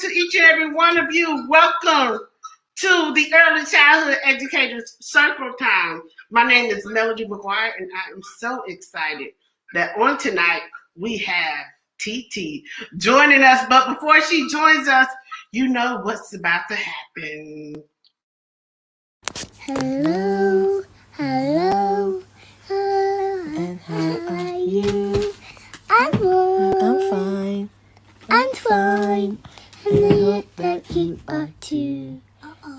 to each and every one of you. Welcome to the Early Childhood Educators Circle Time. My name is Melody McGuire, and I am so excited that on tonight we have TT joining us. But before she joins us, you know what's about to happen. Hello, hello, hello, and how are you? I'm fine. I'm fine. And I hope that you are too.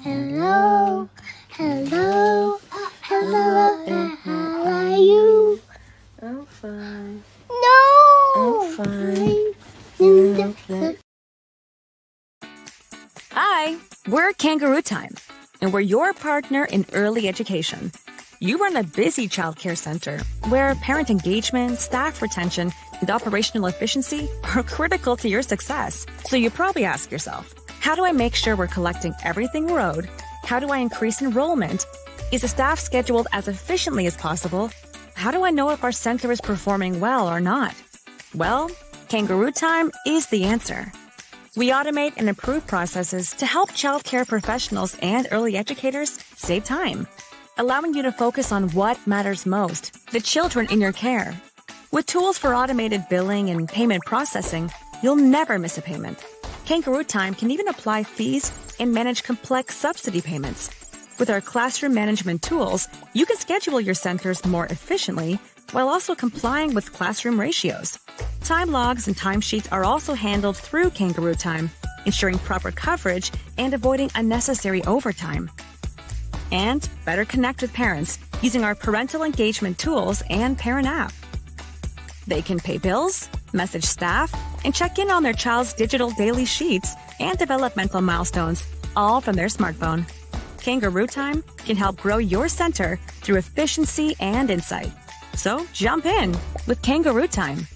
Hello, hello, hello, and how are you? I'm fine. No! I'm fine. Hi, we're Kangaroo Time, and we're your partner in early education. You run a busy childcare center where parent engagement, staff retention, and operational efficiency are critical to your success. So you probably ask yourself, how do I make sure we're collecting everything we're owed? How do I increase enrollment? Is the staff scheduled as efficiently as possible? How do I know if our center is performing well or not? Well, Kangaroo Time is the answer. We automate and improve processes to help childcare professionals and early educators save time, allowing you to focus on what matters most, the children in your care. With tools for automated billing and payment processing, you'll never miss a payment. Kangaroo Time can even apply fees and manage complex subsidy payments. With our classroom management tools, you can schedule your centers more efficiently while also complying with classroom ratios. Time logs and timesheets are also handled through Kangaroo Time, ensuring proper coverage and avoiding unnecessary overtime. And better connect with parents using our parental engagement tools and parent app. They can pay bills, message staff, and check in on their child's digital daily sheets and developmental milestones, all from their smartphone. Kangaroo Time can help grow your center through efficiency and insight. So jump in with Kangaroo Time.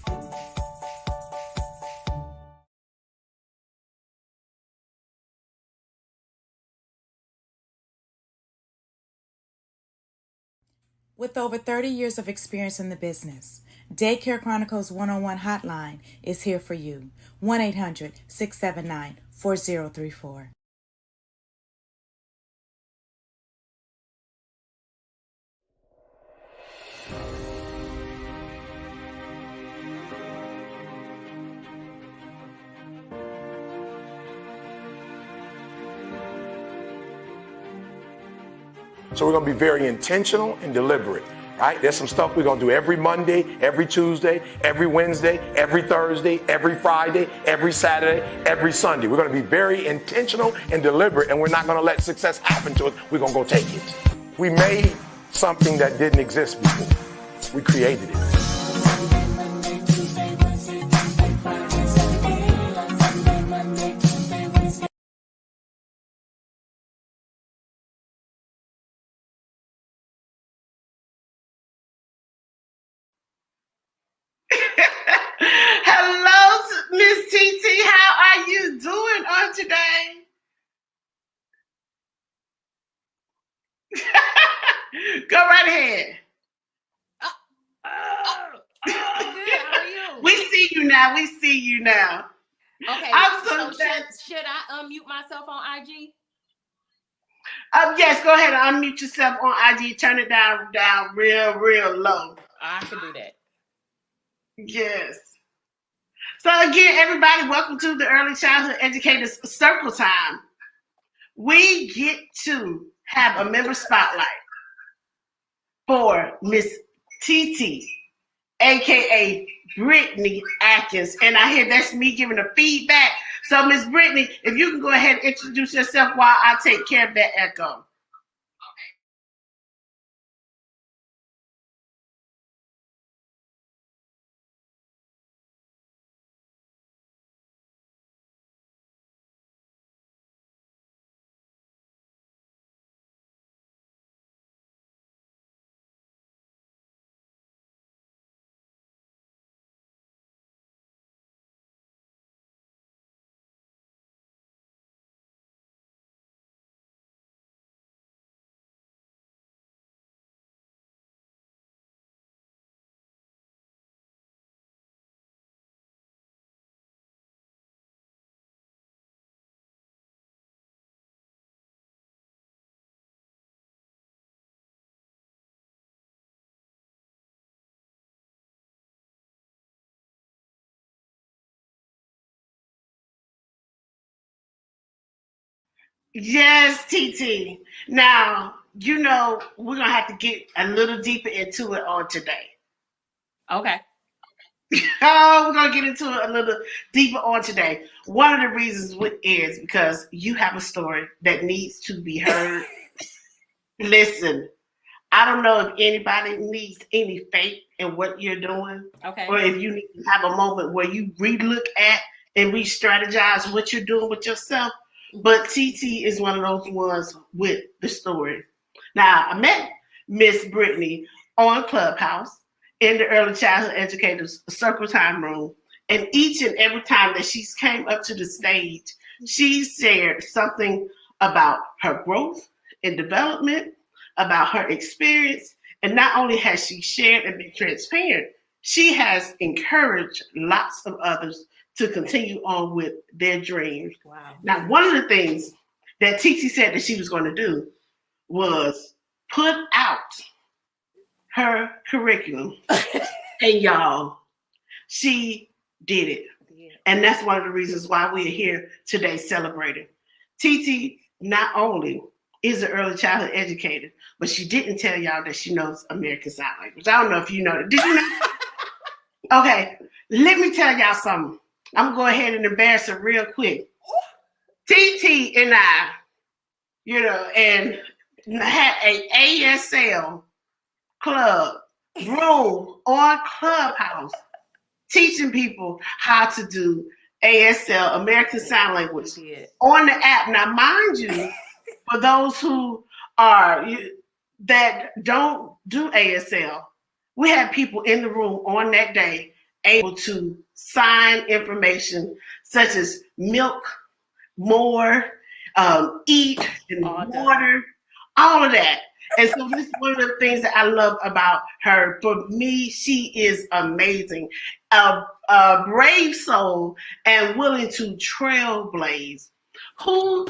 With over 30 years of experience in the business, Daycare Chronicles 101 hotline is here for you. 1-800-679-4034. So we're going to be very intentional and deliberate, right? There's some stuff we're going to do every Monday, every Tuesday, every Wednesday, every Thursday, every Friday, every Saturday, every Sunday. We're going to be very intentional and deliberate, and we're not going to let success happen to us. We're going to go take it. We made something that didn't exist before. We created it. Hello, Miss TT. How are you doing on today? Go right ahead. Good. How are you? We see you now. We see you now. Okay. I'm so So glad. should I unmute myself on IG? Yes, go ahead and unmute yourself on IG. Turn it down real low. I can do that. Yes. So again, everybody, welcome to the Early Childhood Educators Circle Time. We get to have a member spotlight for Miss TT, aka Brittney Atkins. And I hear that's me giving the feedback. So Miss Brittney, if you can go ahead and introduce yourself while I take care of that echo. Yes, TT. Now, we're going to have to get a little deeper into it on today. Okay. Oh, we're going to get into it a little deeper on today. One of the reasons is because you have a story that needs to be heard. Listen, I don't know if anybody needs any faith in what you're doing, Okay. or if you need to have a moment where you relook at and re-strategize what you're doing with yourself. But TT is one of those ones with the story. Now, I met Miss Brittney on Clubhouse in the Early Childhood Educators Circle Time Room. And each and every time that she's came up to the stage, she shared something about her growth and development, about her experience. And not only has she shared and been transparent, she has encouraged lots of others to continue on with their dreams. Wow. Now, one of the things that TT said that she was going to do was put out her curriculum. And y'all, she did it. And that's one of the reasons why we're here today celebrating. TT not only is an early childhood educator, but she didn't tell y'all that she knows American Sign Language. I don't know if you know that. Did you know? Okay, let me tell y'all something. I'm going to go ahead and embarrass her real quick. TT and I, and had a ASL club room on Clubhouse teaching people how to do ASL, American Sign Language, on the app. Now, mind you, for those who that don't do ASL, we had people in the room on that day able to sign information such as milk, more, eat, and water, all of that. And so this is one of the things that I love about her. For me, she is amazing. A brave soul and willing to trailblaze, who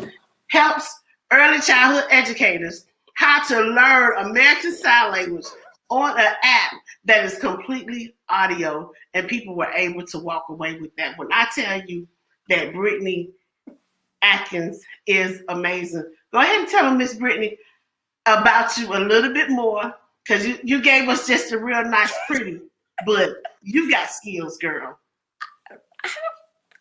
helps early childhood educators how to learn American Sign Language on an app that is completely audio, and people were able to walk away with that. When I tell you that Brittney Atkins is amazing, go ahead and tell them, Miss Brittney, about you a little bit more, because you gave us just a real nice pretty, but you got skills, girl.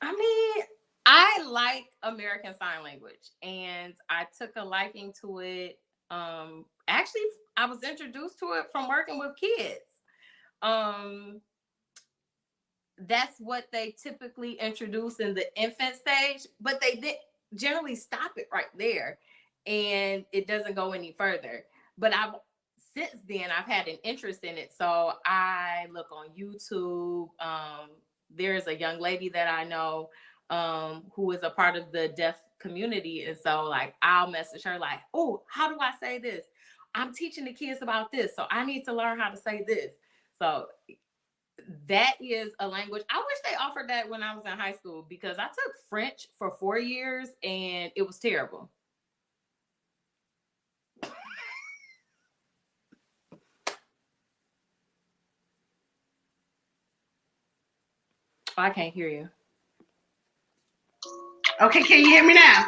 I mean, I like American Sign Language, and I took a liking to it. Actually, I was introduced to it from working with kids. That's what they typically introduce in the infant stage, but they did generally stop it right there, and it doesn't go any further. But since then I've had an interest in it, so I look on YouTube. There's a young lady that I know who is a part of the deaf community, and so like I'll message her like, oh, how do I say this? I'm teaching the kids about this, so I need to learn how to say this. So that is a language. I wish they offered that when I was in high school, because I took French for 4 years and it was terrible. I can't hear you. Okay, can you hear me now?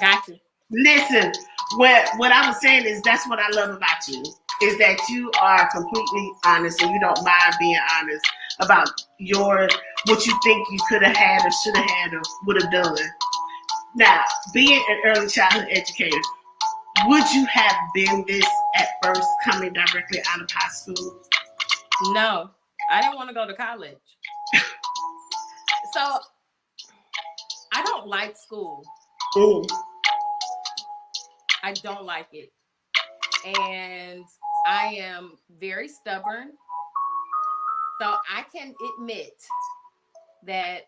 Got you. Listen, what I was saying is that's what I love about you, is that you are completely honest and you don't mind being honest about what you think you could have had or should have had or would have done. Now, being an early childhood educator, would you have been this at first, coming directly out of high school? No, I didn't want to go to college. So I don't like school. Ooh. I don't like it. And I am very stubborn. So I can admit that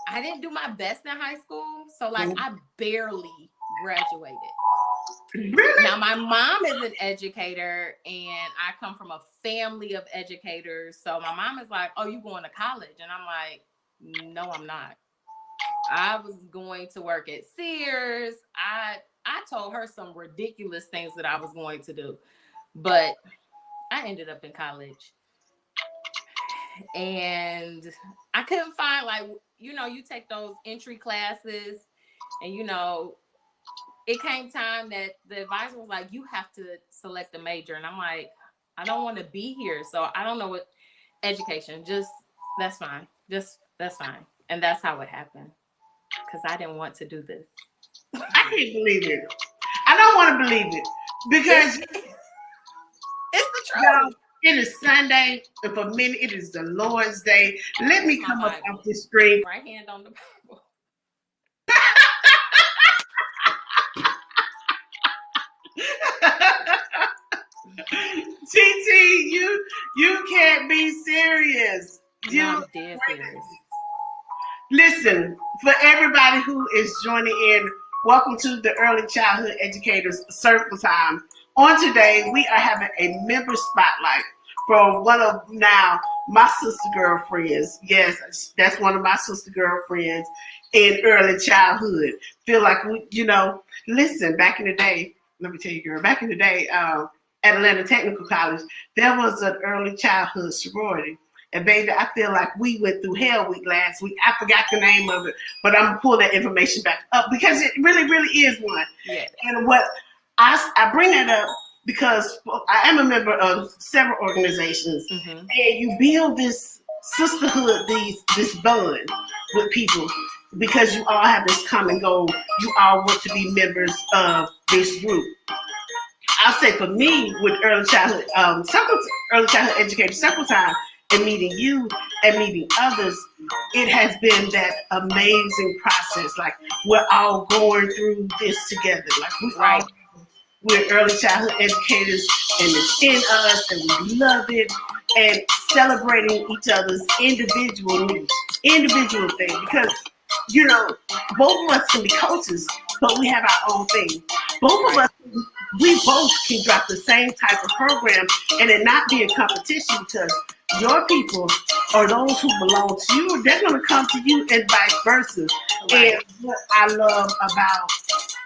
I didn't do my best in high school. So like I barely graduated. Really? Now my mom is an educator and I come from a family of educators. So my mom is like, oh, you going to college? And I'm like, no, I'm not. I was going to work at Sears. I told her some ridiculous things that I was going to do, but I ended up in college and I couldn't find, like, you take those entry classes and, it came time that the advisor was like, you have to select a major. And I'm like, I don't want to be here. So I don't know what education, just that's fine. That's fine. And that's how it happened. Because I didn't want to do this. I can't believe it. I don't want to believe it because It's the truth. y'all, it is Sunday, and for many, it is the Lord's Day. Let me come up off this screen. Right hand on the Bible. TT, you can't be serious. I'm dead serious. Listen, for everybody who is joining in, welcome to the Early Childhood Educators Circle Time. On today, we are having a member spotlight from one of now my sister girlfriends. Yes, that's one of my sister girlfriends in early childhood. Feel like we, listen, back in the day, let me tell you, girl, back in the day, at Atlanta Technical College, there was an early childhood sorority. And baby, I feel like we went through Hell Week last week. I forgot the name of it, but I'm gonna pull that information back up because it really, really is one. Yeah. And what I bring that up because I am a member of several organizations, and you build this sisterhood, this bond with people because you all have this common goal. You all want to be members of this group. I'll say for me with early childhood educator circle time, and meeting you and meeting others, it has been that amazing process. Like we're all going through this together. Like we're early childhood educators, and it's in us, and we love it, and celebrating each other's individual needs, individual thing. Because both of us can be coaches, but we have our own thing. Both of us, we both can drop the same type of program, and it not be a competition because your people or those who belong to you, they're going to come to you and vice versa. Right. And what I love about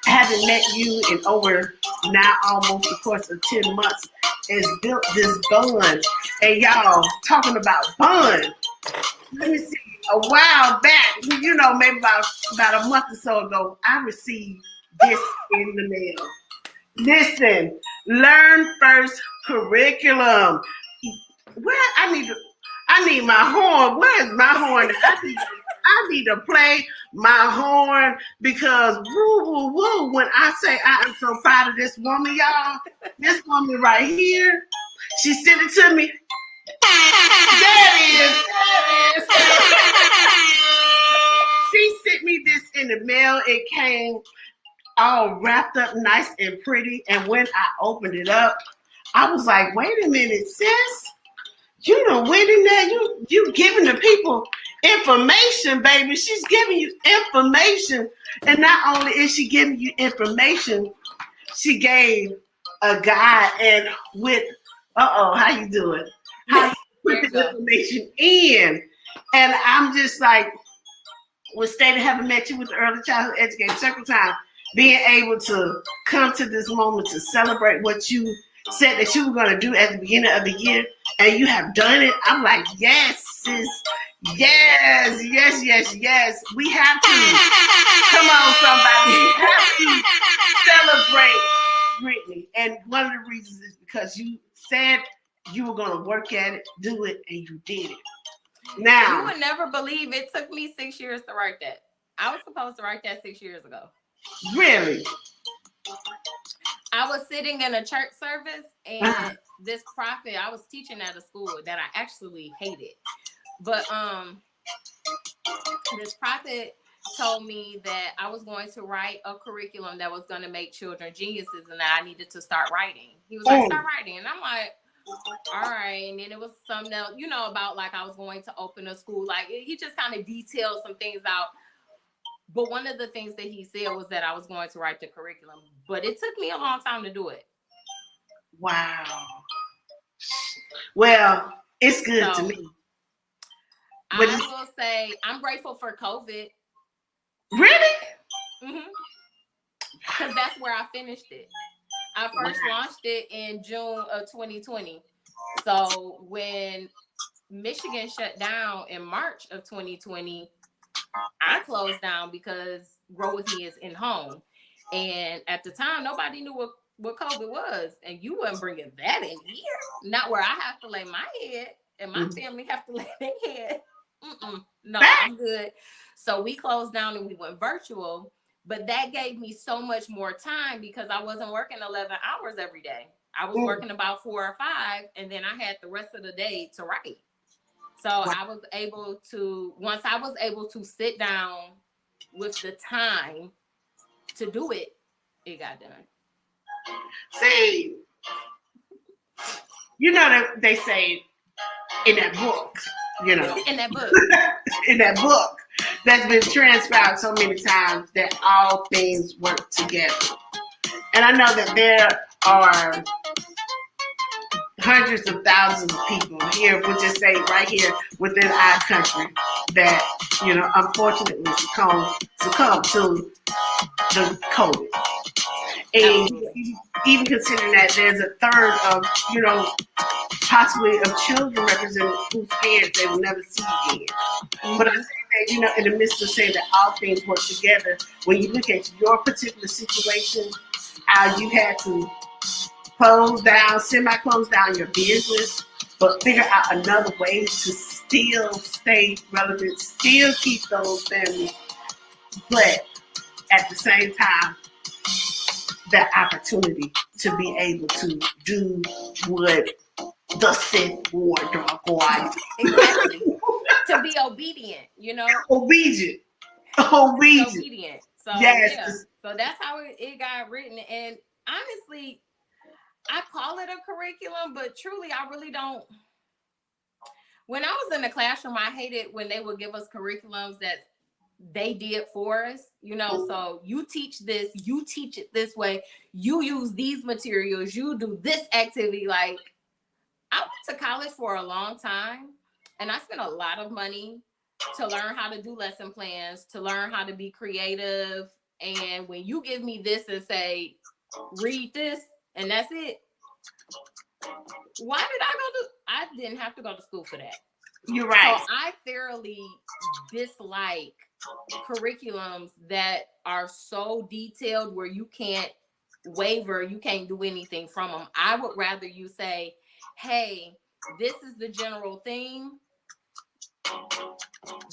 having met you in over now almost the course of 10 months is built this bond. And y'all talking about bond. Let me see. A while back, maybe about a month or so ago, I received this in the mail. Listen, Learn First curriculum. Where I need my horn. Where's my horn? I need to play my horn because woo woo woo. When I say I am so proud of this woman, y'all, this woman right here, she sent it to me. There it is. She sent me this in the mail. It came all wrapped up nice and pretty. And when I opened it up, I was like, wait a minute, sis. You done went in there. You giving the people information, baby. She's giving you information. And not only is she giving you information, she gave a guide and with, how you doing? How you put the information in. And I'm just like, with State having met you with the Early Childhood Educator Circle Time, being able to come to this moment to celebrate what you said that you were going to do at the beginning of the year, and you have done it. I'm like, yes, sis. Yes. We have to. Come on, somebody. We have to celebrate Brittney. And one of the reasons is because you said you were going to work at it, do it, and you did it. Now, you would never believe it took me 6 years to write that. I was supposed to write that 6 years ago. Really? I was sitting in a church service, and this prophet, I was teaching at a school that I actually hated. But this prophet told me that I was going to write a curriculum that was going to make children geniuses and that I needed to start writing. He was like, start writing. And I'm like, all right. And then it was something else, about like I was going to open a school. Like he just kind of detailed some things out. But one of the things that he said was that I was going to write the curriculum. But it took me a long time to do it. Wow. Well, it's good to me. I will say I'm grateful for COVID. Really? Mm-hmm. Because that's where I finished it. I first launched it in June of 2020. So when Michigan shut down in March of 2020, I closed down because Grow With Me is in home. And at the time, nobody knew what COVID was. And you wasn't bringing that in here. Not where I have to lay my head and my family have to lay their head. No, I'm good. So we closed down and we went virtual. But that gave me so much more time because I wasn't working 11 hours every day. I was working about 4 or 5, and then I had the rest of the day to write. So I was able to, once I was able to sit down with the time to do it, it got done. See, you know that they say in that book, you know, in that book, in that book that's been transcribed so many times that all things work together. And I know that there are hundreds of thousands of people here, we'll just say right here within our country, that, you know, unfortunately succumb to the COVID. And even considering that there's a third of, you know, possibly of children represented whose parents they will never see again. But I say that, you know, in the midst of saying that all things work together, when you look at your particular situation, how you had to semi-close down your business, but figure out another way to still stay relevant, still keep those families, but at the same time, that opportunity to be able to do what the Sith war dog wants. Exactly. To be obedient, you know? Obedient. So Yes. yeah. So that's how it got written. And honestly, I call it a curriculum, but truly I really don't. When I was in the classroom, I hated when they would give us curriculums that they did for us, you know. So you teach this, you teach it this way, you use these materials, you do this activity. Like, I went to college for a long time and I spent a lot of money to learn how to do lesson plans, to learn how to be creative. And when you give me this and say, read this, and that's it, why did I didn't have to go to school for that. You're right. So I thoroughly dislike curriculums that are so detailed where you can't waver, you can't do anything from them. I would rather you say, hey, this is the general theme.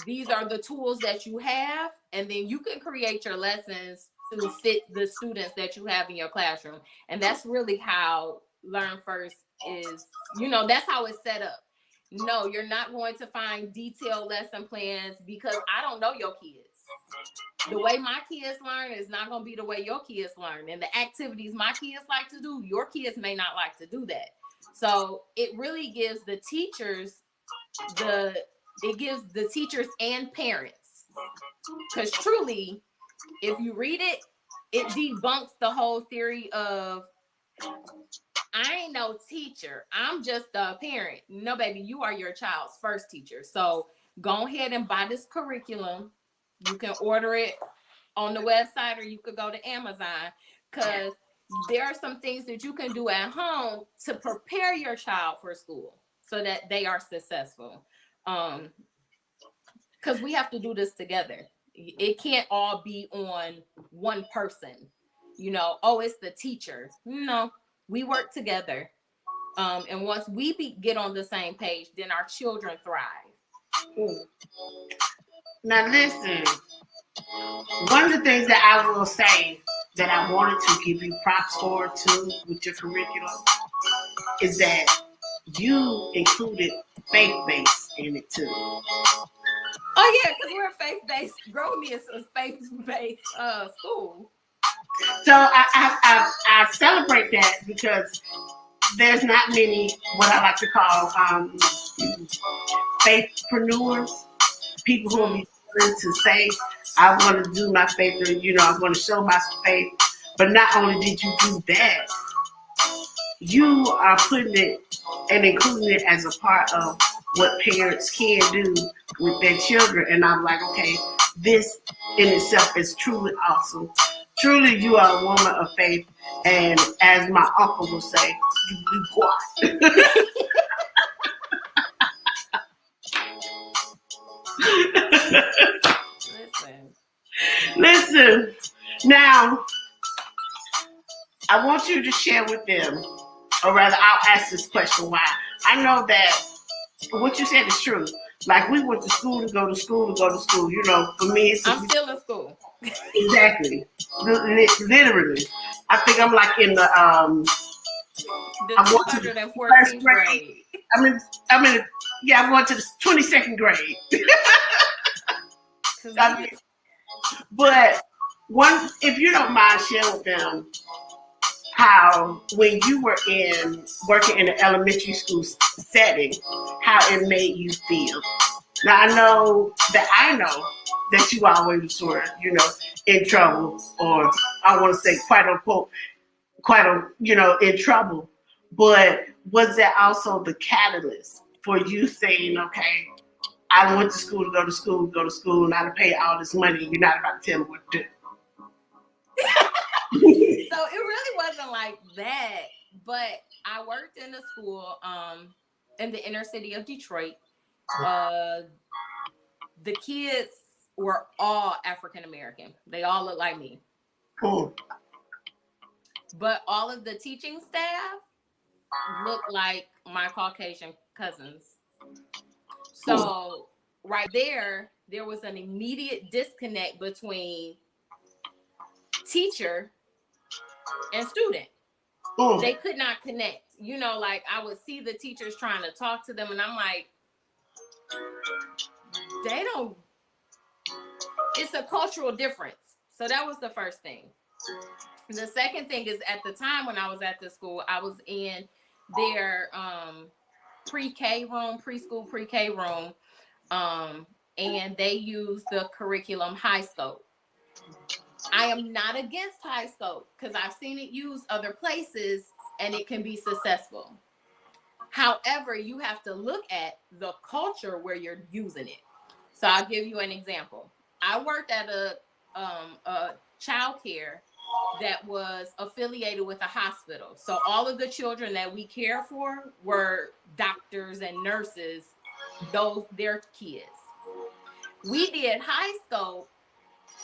These are the tools that you have, and then you can create your lessons to fit the students that you have in your classroom. And that's really how Learn First is, you know, that's how it's set up. No, you're not going to find detailed lesson plans because I don't know your kids. The way my kids learn is not going to be the way your kids learn. And the activities my kids like to do, your kids may not like to do that. So it really gives the teachers and parents. Because truly, if you read it, it debunks the whole theory of, I ain't no teacher, I'm just a parent. No, baby, you are your child's first teacher. So go ahead and buy this curriculum. You can order it on the website, or you could go to Amazon, because there are some things that you can do at home to prepare your child for school so that they are successful. Because we have to do this together. It can't all be on one person. You know, oh, it's the teacher. No, we work together. And once we get on the same page, then our children thrive. Now listen, one of the things that I will say that I wanted to give you props for too with your curriculum is that you included faith-based in it too. Oh yeah, because we're a faith-based, Grow Me is a faith-based school. So I celebrate that because there's not many what I like to call faithpreneurs, people who will be willing to say, I want to do my faith, or, you know, I want to show my faith. But not only did you do that, you are putting it and including it as a part of what parents can do with their children. And I'm like, okay, this in itself is truly awesome. Truly, you are a woman of faith. And as my uncle will say, you do what? Listen. Now, I want you to share with them, or rather, I'll ask this question why. I know that what you said is true. Like, we went to school to go to school to go to school. You know, for me, it's I'm still in school. exactly, literally. I think I'm like in the I'm going to the 214th first grade. I'm in, yeah, I'm going to the 22nd grade. But one, if you don't mind sharing with them how when you were working in an elementary school setting, how it made you feel. Now I know that you always were, in trouble, or I want to say quite unquote, in trouble. But was that also the catalyst for you saying, okay, I went to school to go to school, and I paid all this money, and you're not about to tell me what to do? So it really wasn't like that, but I worked in a school in the inner city of Detroit. The kids were all African American. They all look like me. Cool. But all of the teaching staff looked like my Caucasian cousins. So right there was an immediate disconnect between teacher and student. They could not connect. Like I would see the teachers trying to talk to them, and I'm like, it's a cultural difference. So that was the first thing. The second thing is, at the time when I was at the school, I was in their preschool pre-K room, and they use the curriculum high scope. I am not against high scope because I've seen it used other places and it can be successful. However, you have to look at the culture where you're using it. So I'll give you an example. I worked at a child care that was affiliated with a hospital. So all of the children that we care for were doctors and nurses, their kids. We did high scope.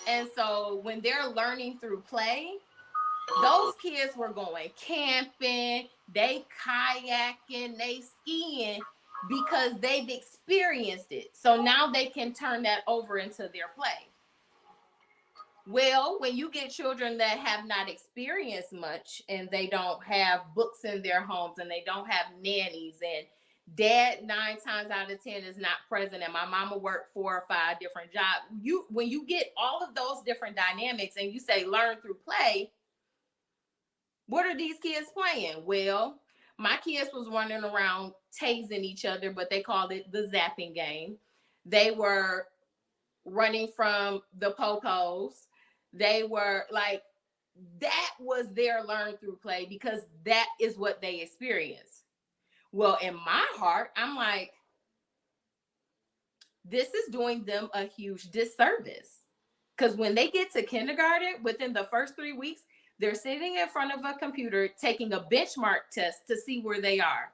And so when they're learning through play, those kids were going camping, they kayaking, they skiing because they've experienced it. So now they can turn that over into their play. Well, when you get children that have not experienced much and they don't have books in their homes and they don't have nannies, and dad 9 times out of 10 is not present, and my mama worked 4 or 5 different jobs. When you get all of those different dynamics and you say learn through play, what are these kids playing? Well, my kids was running around tasing each other, but they called it the zapping game. They were running from the popos. They were like, that was their learn through play because that is what they experienced. Well, in my heart, I'm like, this is doing them a huge disservice. Because when they get to kindergarten, within the first 3 weeks, they're sitting in front of a computer taking a benchmark test to see where they are.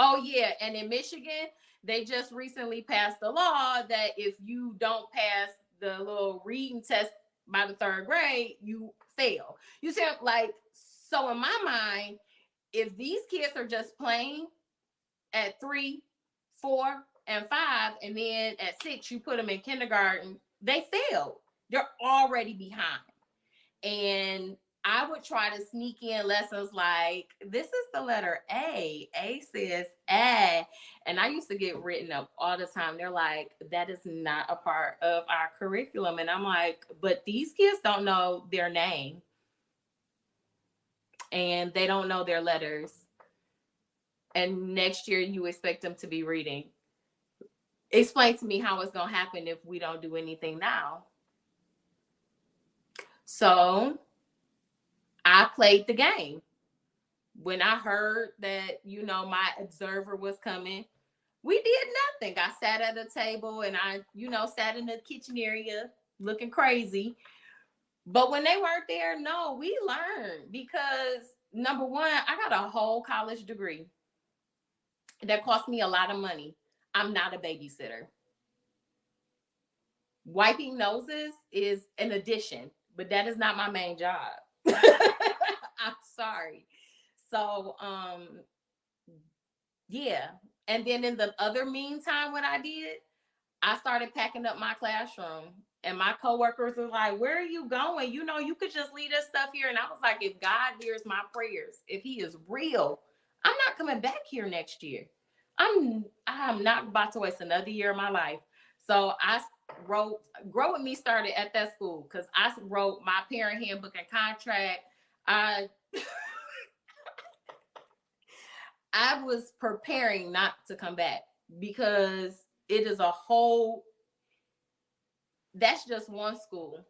Oh, yeah. And in Michigan, they just recently passed a law that if you don't pass the little reading test by the 3rd grade, you fail. You see, like, so in my mind, if these kids are just playing at 3, 4, and 5, and then at 6, you put them in kindergarten, they failed. They're already behind. And I would try to sneak in lessons like, this is the letter A. A says A. And I used to get written up all the time. They're like, that is not a part of our curriculum. And I'm like, but these kids don't know their name. And they don't know their letters. And next year you expect them to be reading. Explain to me how it's going to happen if we don't do anything now. So I played the game. When I heard that, my observer was coming, we did nothing. I sat at a table and I, sat in the kitchen area looking crazy. But when they weren't there, no, we learned because, number one, I got a whole college degree that cost me a lot of money. I'm not a babysitter. Wiping noses is an addition, but that is not my main job. I'm sorry. So, yeah. And then in the other meantime, what I did, I started packing up my classroom. And my coworkers were like, where are you going? You know, you could just leave this stuff here. And I was like, if God hears my prayers, if he is real, I'm not coming back here next year. I'm not about to waste another year of my life. So I wrote, Grow With Me started at that school because I wrote my parent handbook and contract. I was preparing not to come back because it is a whole, that's just one school.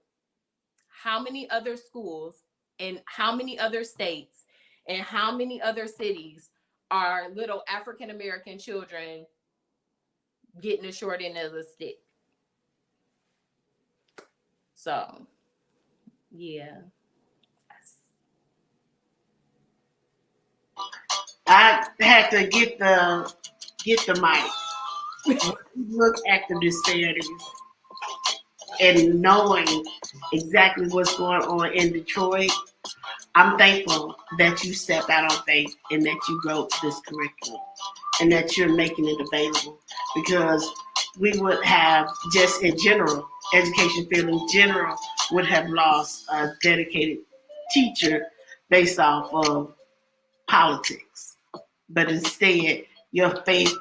How many other schools and how many other states and how many other cities are little African American children getting the short end of the stick? So, yeah. I had to get the mic. Look at the disparities and knowing exactly what's going on in Detroit. I'm thankful that you stepped out on faith and that you wrote this curriculum and that you're making it available, because we would have, just in general, education field in general would have lost a dedicated teacher based off of politics. But instead, your faith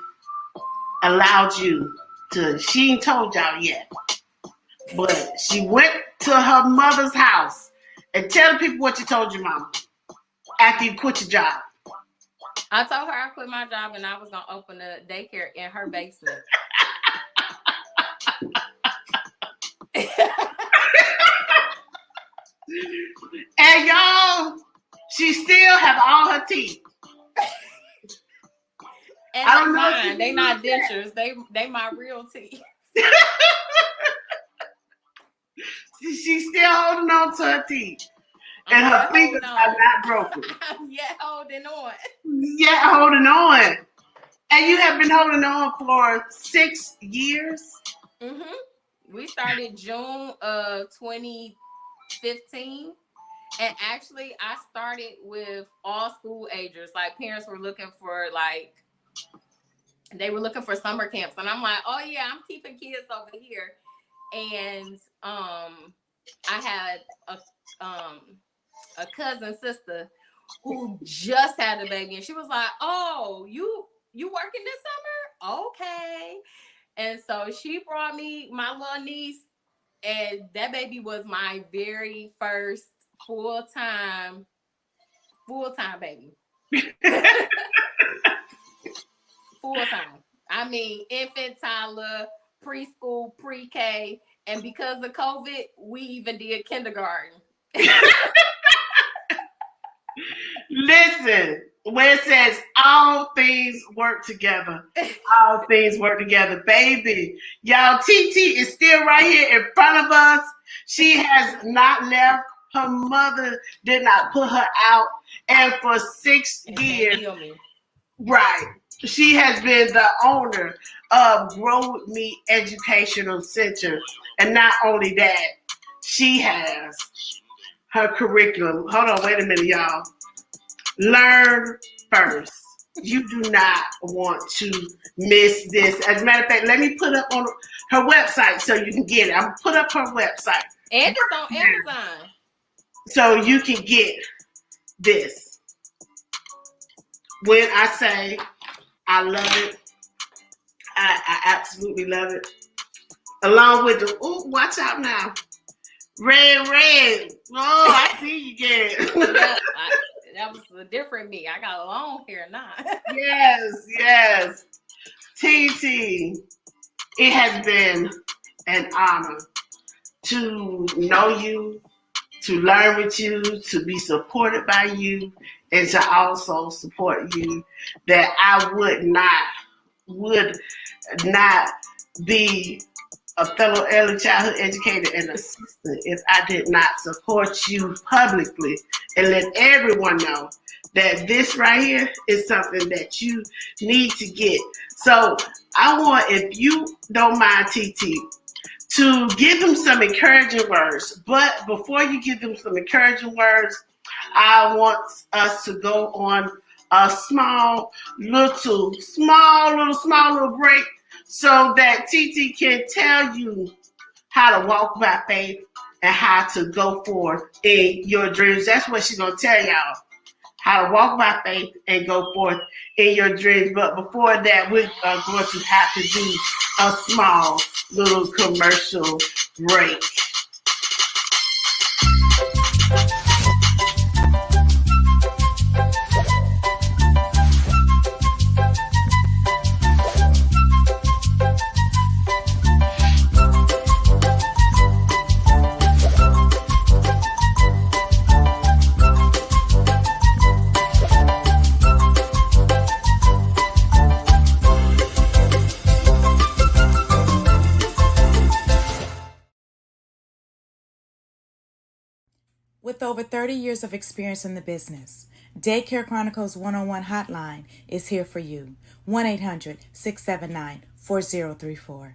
allowed you to, she ain't told y'all yet, but she went to her mother's house and tell the people what you told your mama after you quit your job. I told her I quit my job and I was going to open a daycare in her basement. And y'all, she still have all her teeth. And I don't know. They not dentures. They my real teeth. She's still holding on to her teeth. And her fingers are not broken. I'm yet holding on. Yet holding on. And you have been holding on for 6 years? Mm-hmm. We started June of 2015. And actually, I started with all school agers. Like, parents were looking for, like, they were looking for summer camps. And I'm like, oh, yeah, I'm keeping kids over here. And I had a cousin sister who just had a baby. And she was like, oh, you working this summer? Okay. And so she brought me my little niece. And that baby was my very first full-time baby. Full-time. I mean, infant, toddler, preschool, pre-K, and because of COVID, we even did kindergarten. Listen, where it says all things work together, all things work together, baby. Y'all, TT is still right here in front of us. She has not left. Her mother did not put her out. And for 6 years, right, she has been the owner of Grow With Me Educational Center. And not only that, she has her curriculum. Hold on, wait a minute, y'all. Learn first. You do not want to miss this. As a matter of fact, let me put up on her website so you can get it. I'm going to put up her website. And it's on Amazon. So you can get this. When I say I love it, I absolutely love it. Along with the, ooh, watch out now. Red. Oh, I see you again. That was a different me. I got long hair now. Yes. TT, it has been an honor to know you, to learn with you, to be supported by you, and to also support you. That I would not be a fellow early childhood educator and assistant if I did not support you publicly and let everyone know that this right here is something that you need to get. So I want, if you don't mind, TT, to give them some encouraging words. But before you give them some encouraging words, I want us to go on a small little break so that TT can tell you how to walk by faith and how to go forth in your dreams. That's what she's going to tell y'all. How to walk by faith and go forth in your dreams. But before that, we're going to have to do a small little commercial break. With over 30 years of experience in the business, Daycare Chronicles 101 Hotline is here for you. 1-800-679-4034.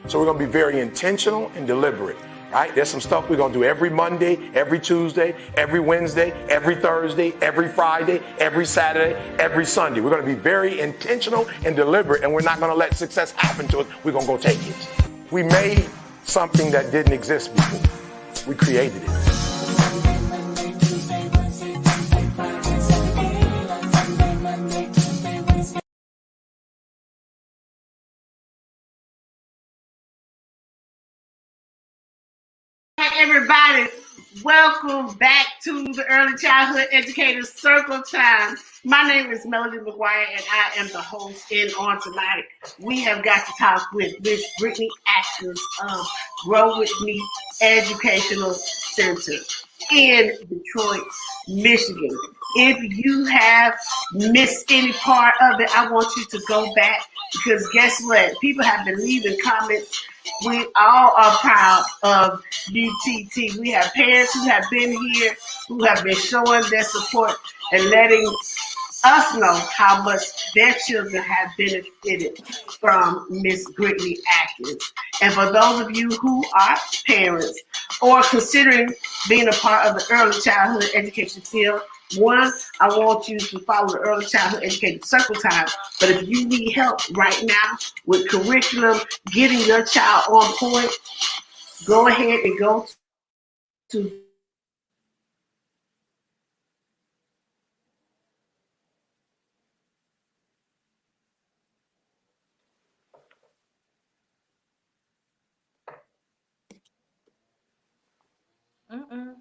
So we're going to be very intentional and deliberate, right? There's some stuff we're going to do every Monday, every Tuesday, every Wednesday, every Thursday, every Friday, every Saturday, every Sunday. We're going to be very intentional and deliberate, and we're not going to let success happen to us. We're going to go take it. We made something that didn't exist before. We created it. Hi, everybody. Welcome back to the Early Childhood Educators Circle Time. My name is Melody McGuire, and I am the host. And on tonight, we have got to talk with Miss Brittney Atkins of Grow With Me Educational Center in Detroit, Michigan. If you have missed any part of it, I want you to go back because guess what? People have been leaving comments. We all are proud of UTT. We have parents who have been here, who have been showing their support and letting us know how much their children have benefited from Miss Brittney Atkins. And for those of you who are parents or considering being a part of the early childhood education field, one, I want you to follow the Early Childhood Education Circle Time. But if you need help right now with curriculum, getting your child on point, go ahead and go to Mm-mm.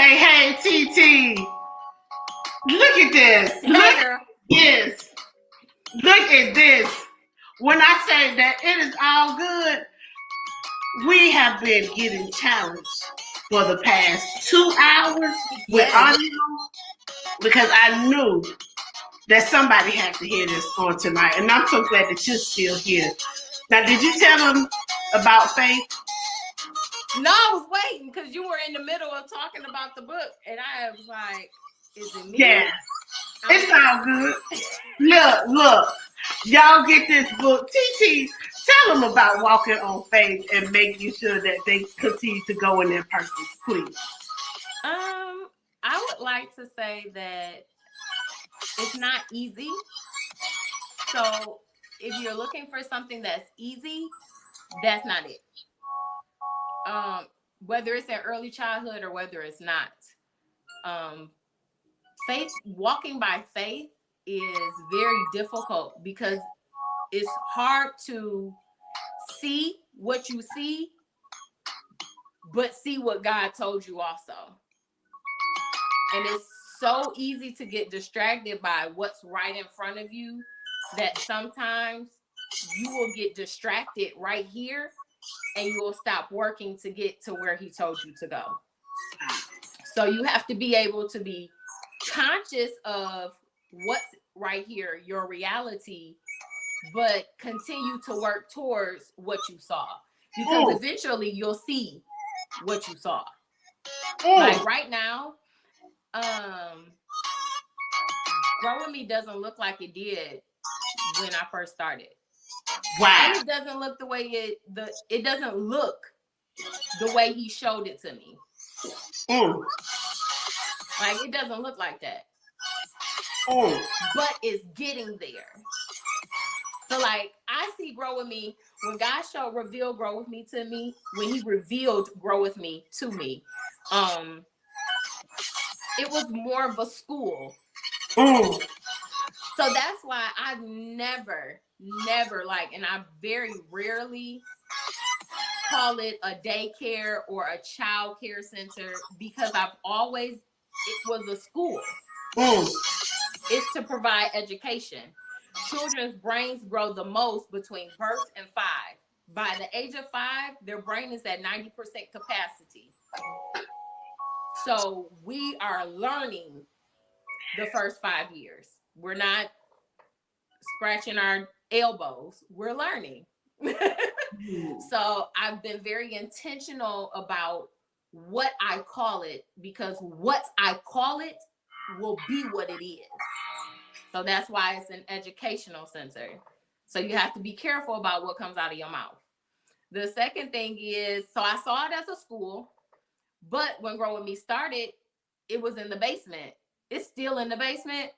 Hey, TT. Look at this. Hey, Look girl. at this. Look at this. When I say that it is all good, we have been getting challenged for the past 2 hours with audio because I knew that somebody had to hear this on tonight. And I'm so glad that you're still here. Now, did you tell them about faith? No, I was waiting because you were in the middle of talking about the book, and I was like, "Is it me?" Yeah, it's all good. Look, y'all get this book. TT, tell them about walking on faith and making sure that they continue to go in their purpose, please. I would like to say that it's not easy. So if you're looking for something that's easy, that's not it. Whether it's in early childhood or whether it's not, walking by faith is very difficult because it's hard to see what you see, but see what God told you also. And it's so easy to get distracted by what's right in front of you that sometimes you will get distracted right here and you will stop working to get to where he told you to go. So you have to be able to be conscious of what's right here, your reality, but continue to work towards what you saw. Because eventually you'll see what you saw. Like right now, Growing Me doesn't look like it did when I first started. Wow. And it doesn't look the way it doesn't look the way he showed it to me. Like it doesn't look like that. But it's getting there. So like I see Grow With Me when God revealed Grow With Me to me, when he revealed Grow With Me to me, it was more of a school. So that's why I've never like, and I very rarely call it a daycare or a child care center because it was a school. It's to provide education. Children's brains grow the most between birth and 5. By the age of 5, their brain is at 90% capacity. So we are learning the first 5 years. We're not scratching our elbows. We're learning. So I've been very intentional about what I call it because what I call it will be what it is. So that's why it's an educational center. So you have to be careful about what comes out of your mouth. The second thing is, so I saw it as a school, but when Grow With Me started, it was in the basement. It's still in the basement.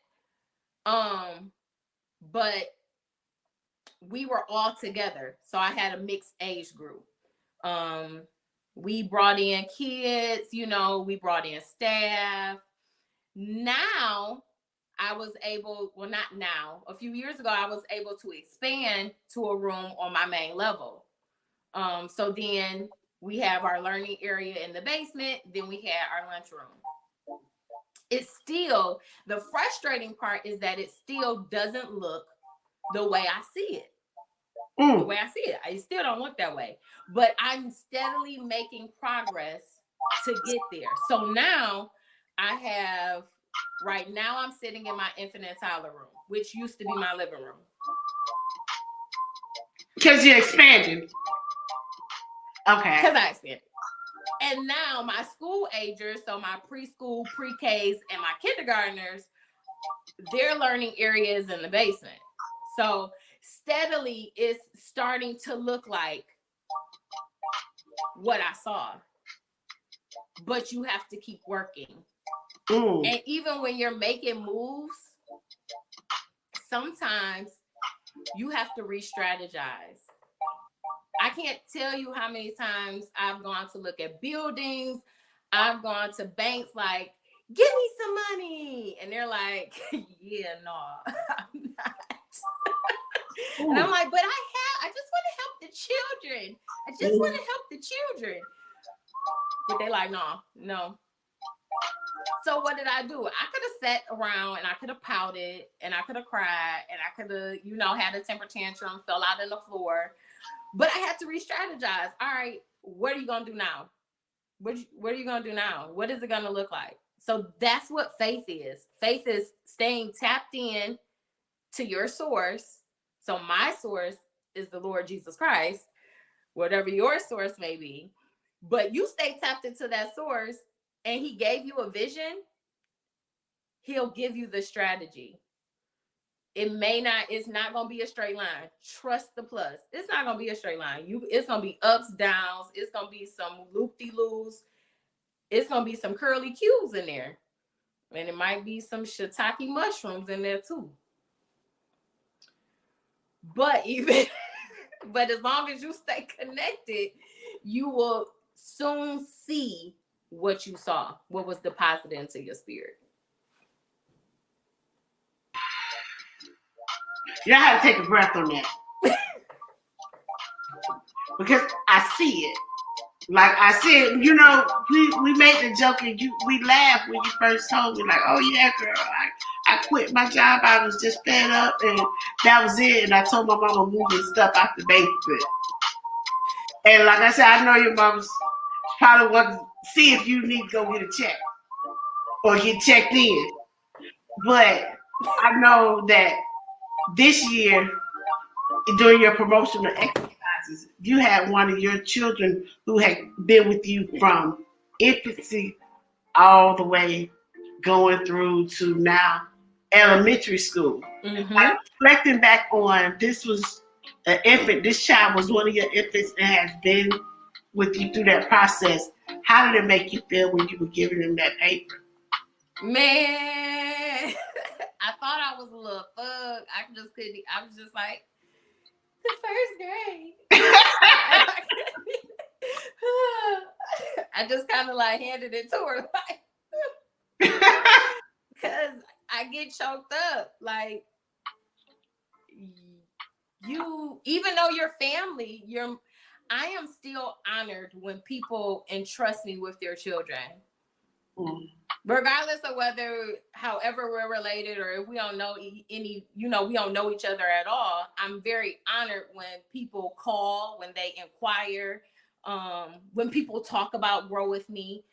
But we were all together. So I had a mixed age group. We brought in kids, we brought in staff. Now I was able, well, not now, a few years ago, I was able to expand to a room on my main level. So then we have our learning area in the basement. Then we had our lunchroom. It's still, the frustrating part is that it still doesn't look the way I see it. The way I see it. I still don't look that way. But I'm steadily making progress to get there. So now right now I'm sitting in my infant and toddler room, which used to be my living room. Because you're expanding. Okay. Because I expanded. And now my school agers, so my preschool, pre-Ks, and my kindergartners, their learning area is in the basement. So steadily it's starting to look like what I saw. But you have to keep working. And even when you're making moves, sometimes you have to re-strategize. I can't tell you how many times I've gone to look at buildings. I've gone to banks like, give me some money. And they're like, yeah, no, I'm not. And I'm like, but I just want to help the children. I just want to help the children. But they're like, no. So what did I do? I could have sat around and I could have pouted and I could have cried and I could have, had a temper tantrum, fell out on the floor. But I had to re-strategize. All right, what are you going to do now? What are you going to do now? What is it going to look like? So that's what faith is. Faith is staying tapped in to your source. So my source is the Lord Jesus Christ, whatever your source may be. But you stay tapped into that source and he gave you a vision, he'll give you the strategy. It's not going to be a straight line. Trust the plus. It's not going to be a straight line. It's going to be ups, downs. It's going to be some loop-de-loos. It's going to be some curly cues in there. And it might be some shiitake mushrooms in there too. But as long as you stay connected, you will soon see what you saw, what was deposited into your spirit. You have to take a breath on that. Because I see it. Like I said, we made the joke and we laughed when you first told me, like, oh yeah, girl, I quit my job. I was just fed up and that was it. And I told my mama moving stuff out the basement. And like I said, I know your mom's probably want to see if you need to go get a check or get checked in. But I know that this year, during your promotional exercises, you had one of your children who had been with you from infancy all the way going through to now elementary school. Mm-hmm. I'm reflecting back on this was an infant. This child was one of your infants and has been with you through that process. How did it make you feel when you were giving him that paper? Man, I thought I was a little thug. I just couldn't. I was just like, the first grade. I just kind of like handed it to her, like, because I get choked up. Like, you, even though you're family, I am still honored when people entrust me with their children. Mm. Regardless of however we're related or if we don't know we don't know each other at all, I'm very honored when people call, when they inquire, when people talk about Grow With Me.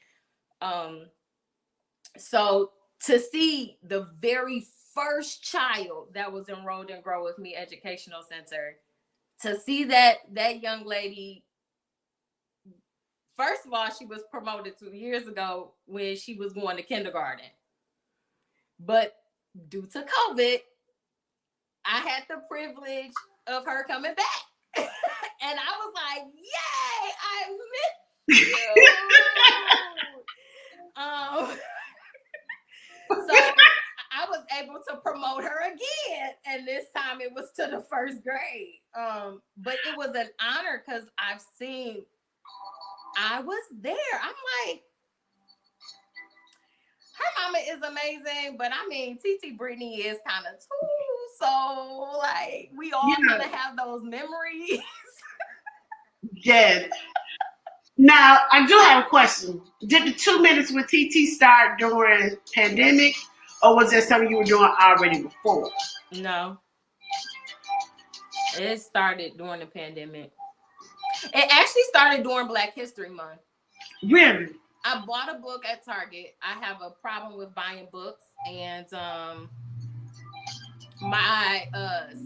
So to see the very first child that was enrolled in Grow With Me Educational Center, to see that young lady, first of all, she was promoted 2 years ago when she was going to kindergarten. But due to COVID, I had the privilege of her coming back. And I was like, yay, I miss you. So I was able to promote her again. And this time it was to the first grade. But it was an honor because I was there. I'm like, her mama is amazing, but I mean, TT Brittney is kind of too. So, like, we all kind of have those memories. Yes. Now, I do have a question. Did the 2 minutes with TT start during pandemic, or was that something you were doing already before? No. It started during the pandemic. It actually started during Black History Month. Really? I bought a book at Target. I have a problem with buying books, and my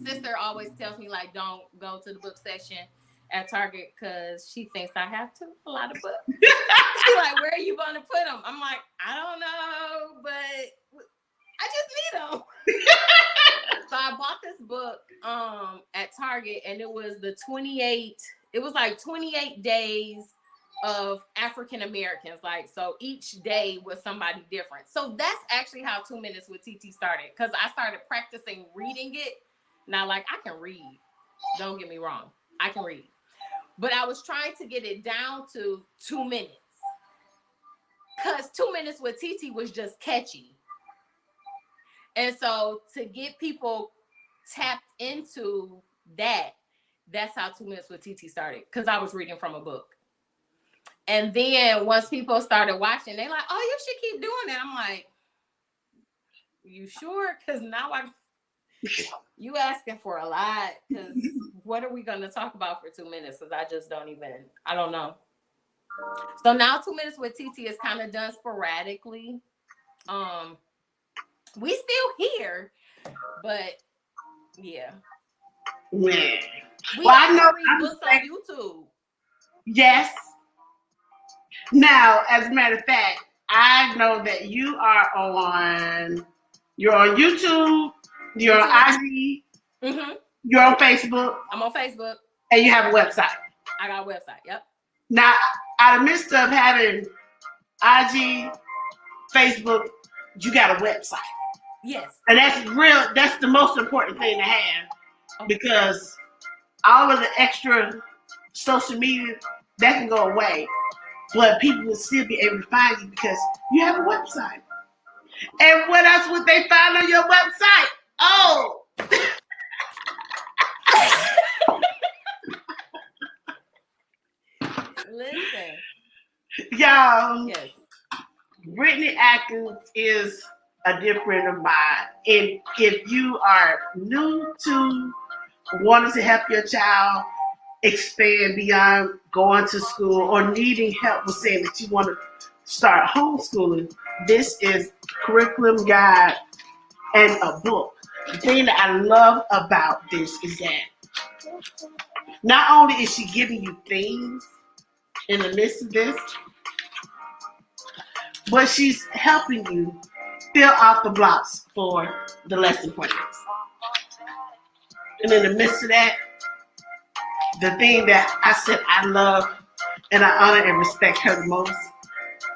sister always tells me, like, don't go to the book section at Target because she thinks I have a lot of books. She's like, where are you going to put them? I'm like, I don't know, but I just need them. So I bought this book at Target, and it was 28 days of African Americans. Like, so each day was somebody different. So that's actually how 2 minutes with TT started, because I started practicing reading it. Now, like, I can read. Don't get me wrong. I can read. But I was trying to get it down to 2 minutes, because 2 minutes with TT was just catchy. And so to get people tapped into that's how 2 minutes with TT started, because I was reading from a book. And then once people started watching, they're like, "Oh, you should keep doing that." I'm like, "You sure?" Because now you asking for a lot. Because what are we gonna talk about for 2 minutes? Because I don't know. So now 2 minutes with TT is kind of done sporadically. We still here, but yeah. Man. We Well, I know read books on YouTube. Yes. Now, as a matter of fact, I know that you're on YouTube, you're on IG, you're on Facebook. I'm on Facebook. And you have a website. I got a website, yep. Now, out of the midst of having IG, Facebook, you got a website. Yes. And that's the most important thing to have. Because all of the extra social media, that can go away. But people will still be able to find you because you have a website. And what else would they find on your website? Oh! Listen. Y'all, yes. Brittney Atkins is a dear friend of mine. And if you are new to wanting to help your child expand beyond going to school or needing help with saying that you want to start homeschooling, this is curriculum guide and a book. The thing that I love about this is that not only is she giving you things in the midst of this, but she's helping you fill out the blocks for the lesson plans. And in the midst of that, the thing that I said I love and I honor and respect her the most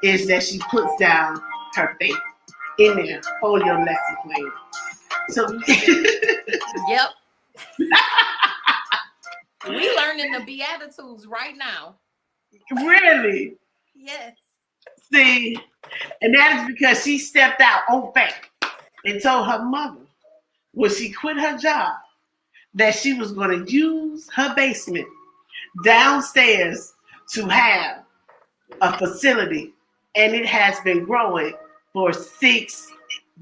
is that she puts down her faith in there on your lesson plan. So, yep. We learning the Beatitudes right now. Really? Yes. See, and that is because she stepped out on faith and told her mother when she quit her job that she was going to use her basement downstairs to have a facility, and it has been growing for 6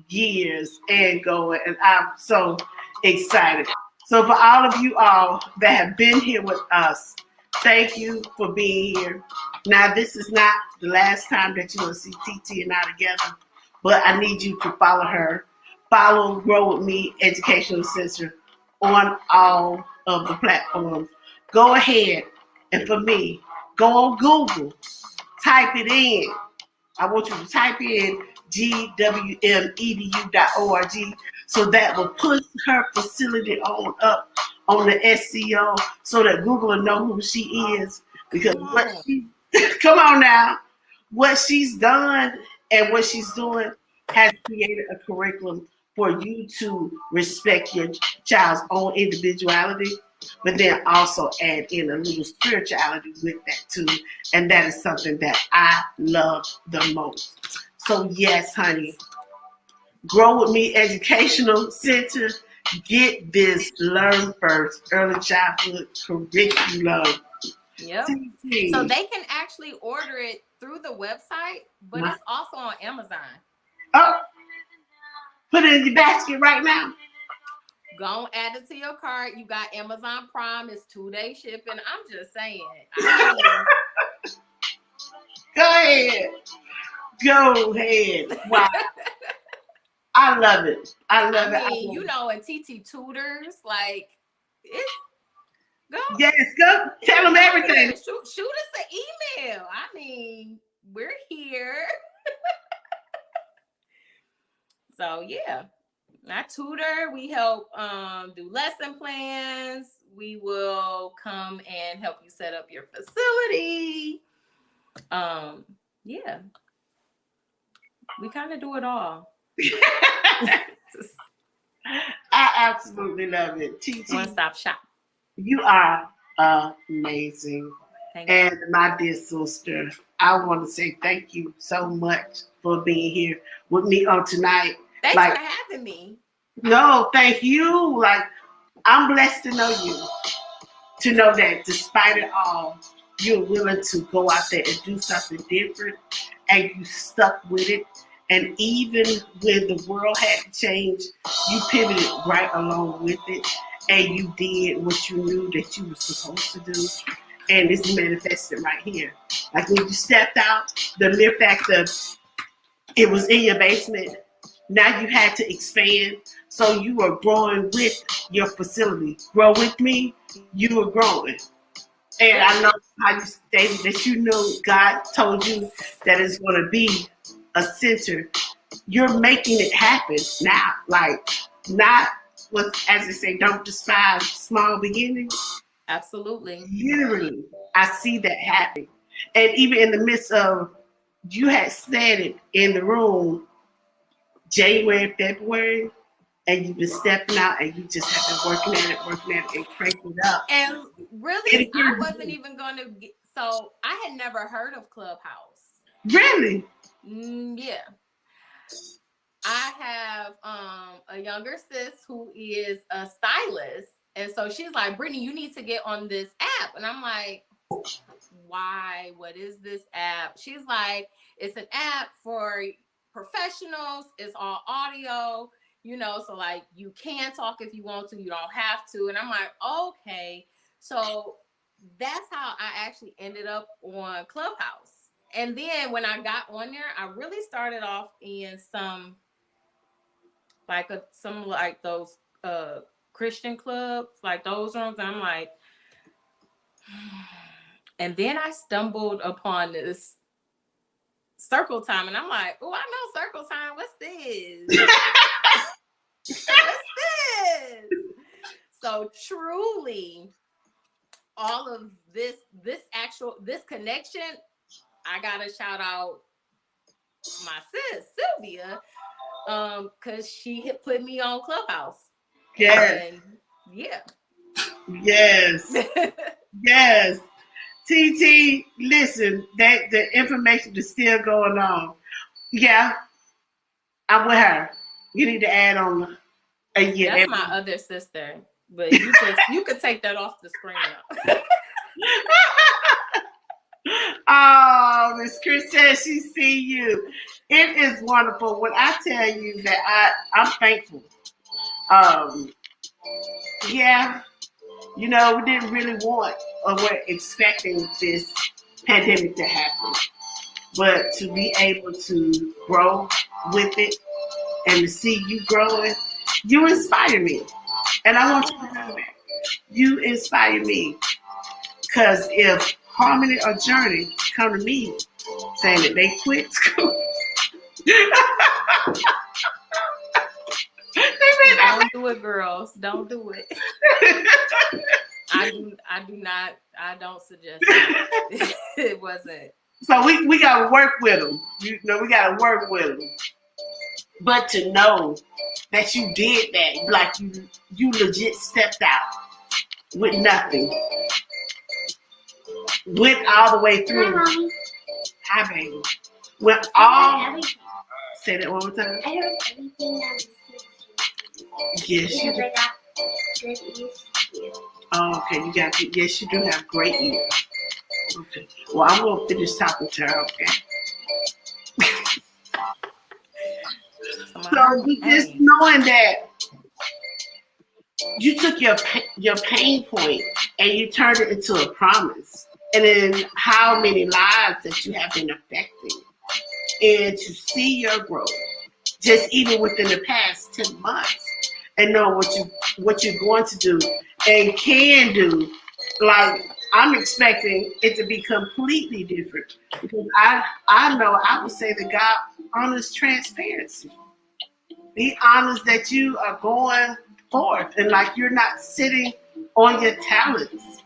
years and going, and I'm so excited. So for all of you all that have been here with us, thank you for being here. Now, this is not the last time that you're going to see TT and I together, but I need you to follow her. Follow Grow With Me Educational Center on all of the platforms. Go ahead, and for me, go on Google, type it in. I want you to type in gwmedu.org so that will push her facility on up on the SEO so that Google will know who she is. Because come on now, what she's done and what she's doing has created a curriculum for you to respect your child's own individuality, but then also add in a little spirituality with that too. And that is something that I love the most. So yes, honey, Grow With Me Educational Center, get this Learn First early childhood curriculum. Yep. So they can actually order it through the website, but it's also on Amazon. Oh, put it in your basket right now. Go and add it to your cart. You got Amazon Prime. It's 2-day shipping. I'm just saying. Go ahead. Go ahead. Wow. I love it. I love it. You know, and TT tutors, like, it's go. Yes, go. Tell them everything. Shoot us an email. I mean, we're here. So, yeah. I tutor. We help do lesson plans. We will come and help you set up your facility. Yeah. We kind of do it all. I absolutely love it. TT, One-stop shop. You are amazing. And my dear sister, I want to say thank you so much for being here with me on tonight. Thanks for having me. No, thank you. Like, I'm blessed to know you. To know that despite it all, you're willing to go out there and do something different, and you stuck with it. And even when the world had to change, you pivoted right along with it, and you did what you knew that you were supposed to do. And it's manifested right here. Like when you stepped out, the mere fact of it was in your basement, now you had to expand. So you were growing with your facility. Grow with me, you were growing. And I know how you stated that you know God told you that it's going to be a center. You're making it happen now. Like, not what, as they say, don't despise small beginnings. Absolutely. Literally, I see that happen. And even in the midst of, you had said it in the room, January, February, and you've been stepping out and you just have been working at it and cranking it up. And really, I wasn't even going to get, so I had never heard of Clubhouse. Really? Yeah. I have a younger sis who is a stylist. And so she's like, Brittney, you need to get on this app. And I'm like, why? What is this app? She's like, it's an app for professionals. It's all audio, you know, so like you can talk if you want to, you don't have to. And I'm like, okay. So that's how I actually ended up on Clubhouse. And then when I got on there, I really started off in some like those Christian clubs, like those rooms. And I'm like, and then I stumbled upon this Circle Time, and I'm like, oh, I know Circle Time. What's this? What's this? So truly, all of this connection, I gotta shout out my sis Sylvia, because she had put me on Clubhouse. Yes. And yeah. Yes. Yes. TT, listen, that the information is still going on. Yeah, I'm with her. You need to add on a year. That's my other sister, but you could take that off the screen now. Oh, Miss Chris says she see you. It is wonderful. When I tell you that I'm thankful. Yeah. You know, we didn't really want or we're expecting this pandemic to happen. But to be able to grow with it and to see you growing, you inspire me. And I want you to know that. You inspire me. Because if Harmony or Journey come to me saying that they quit school, don't do it, girls. Don't do it. I don't suggest it. It wasn't. So we gotta work with them. You know, we gotta work with them. But to know that you did that, like you legit stepped out with nothing, went all the way through. Hi, baby. Went all. Say that one more time. I heard everything that was Yes, you do. I got good ears. Oh, okay, you got it. Yes, you do have great ears. Okay. Well, I'm gonna finish talking to her. Okay. So just knowing that you took your pain point and you turned it into a promise, and then how many lives that you have been affecting, and to see your growth, just even within the past 10 months. And know what you're going to do and can do. Like, I'm expecting it to be completely different because I know I would say that God honors transparency. He honors that you are going forth and like you're not sitting on your talents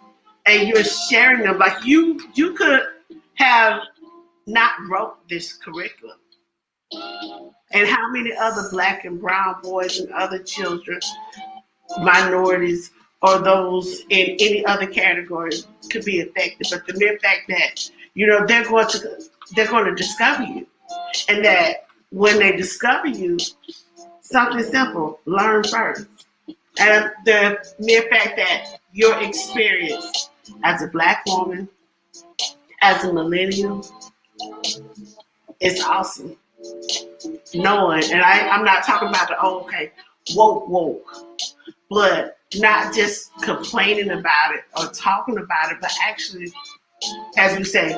and you're sharing them. Like you could have not wrote this curriculum. And how many other Black and brown boys and other children, minorities, or those in any other category could be affected? But the mere fact that, you know, they're going to discover you. And that when they discover you, something simple, learn first. And the mere fact that your experience as a Black woman as a millennial, it's awesome. Knowing, and I'm not talking about the woke, but not just complaining about it or talking about it, but actually, as we say,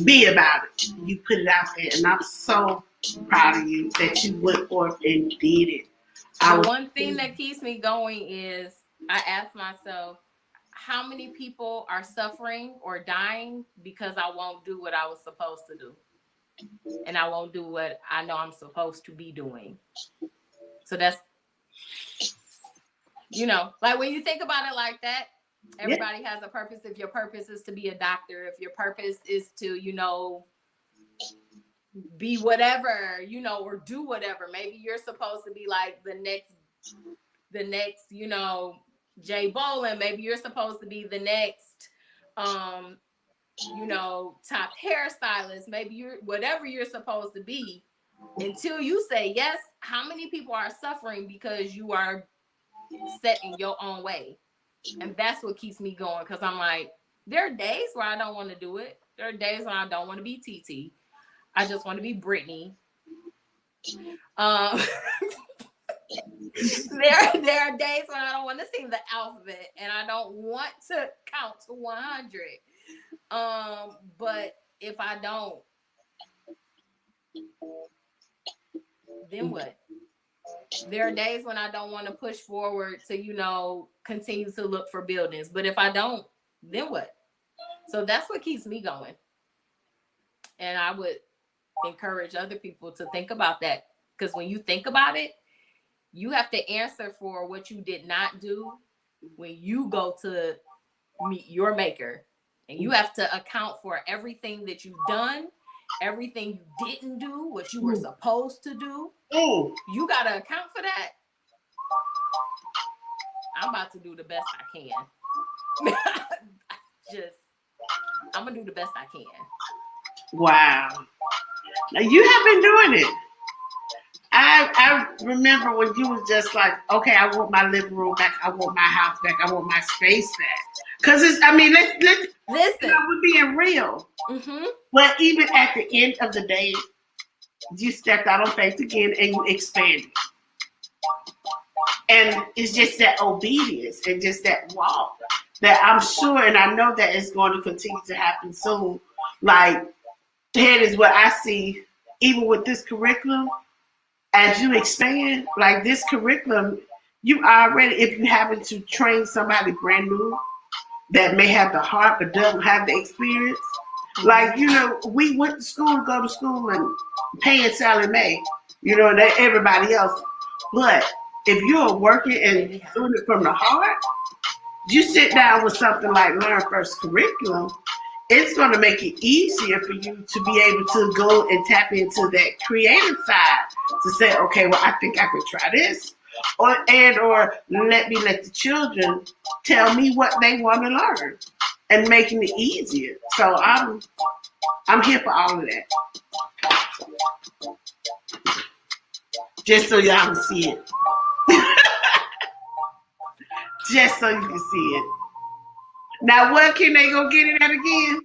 be about it. You put it out there, and I'm so proud of you that you went forth and did it. The one thing that keeps me going is I ask myself, how many people are suffering or dying because I won't do what I was supposed to do? And I won't do what I know I'm supposed to be doing. So that's, like when you think about it like that, everybody has a purpose. If your purpose is to be a doctor, if your purpose is to, be whatever, or do whatever. Maybe you're supposed to be like the next, Jay Bolin. Maybe you're supposed to be the next, top hairstylist. Maybe you're whatever you're supposed to be. Until you say yes, how many people are suffering because you are set in your own way? And that's what keeps me going, because I'm like, there are days where I don't want to do it. There are days when I don't want to be TT. I just want to be Brittney. There are days when I don't want to sing the alphabet and I don't want to count to 100. But if I don't, then what? There are days when I don't want to push forward to, continue to look for buildings. But if I don't, then what? So that's what keeps me going. And I would encourage other people to think about that. Because when you think about it, you have to answer for what you did not do when you go to meet your maker. And you have to account for everything that you've done, everything you didn't do, what you were supposed to do. You got to account for that. I'm about to do the best I can. I'm going to do the best I can. Wow. Now you have been doing it. I remember when you was just like, okay, I want my living room back. I want my house back. I want my space back. Because let's listen. We're being real. Mm-hmm. But even at the end of the day, you stepped out on faith again and you expanded. And it's just that obedience and just that walk that I'm sure, and I know that it's going to continue to happen soon. Like, that is what I see, even with this curriculum, as you expand, like this curriculum, you already, if you happen to train somebody brand new that may have the heart but doesn't have the experience, like, we went to school, go to school and paying Sally Mae, and everybody else. But if you're working and doing it from the heart, you sit down with something like Learn First curriculum, it's going to make it easier for you to be able to go and tap into that creative side to say, okay, well, I think I could try this, or let the children tell me what they want to learn, and making it easier. So I'm here for all of that. Just so y'all can see it. Just so you can see it. Now, where can they go get it at again?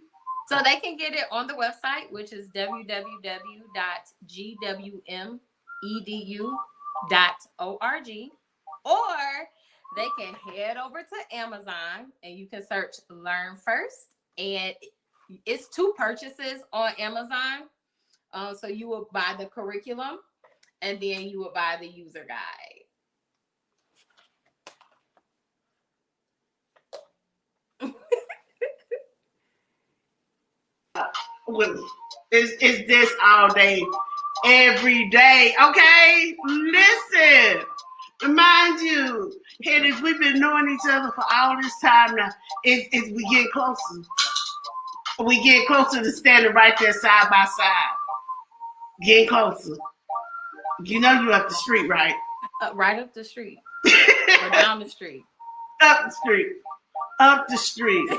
So they can get it on the website, which is www.gwmedu.org, or they can head over to Amazon and you can search Learn First. And it's 2 purchases on Amazon. So you will buy the curriculum and then you will buy the user guide. Is this all day, every day? Okay, listen. Mind you, Hedges, we've been knowing each other for all this time now. It's we get closer. We get closer to standing right there side by side. Getting closer. You know you up the street, right? Right up the street. Or down the street. Up the street. Up the street.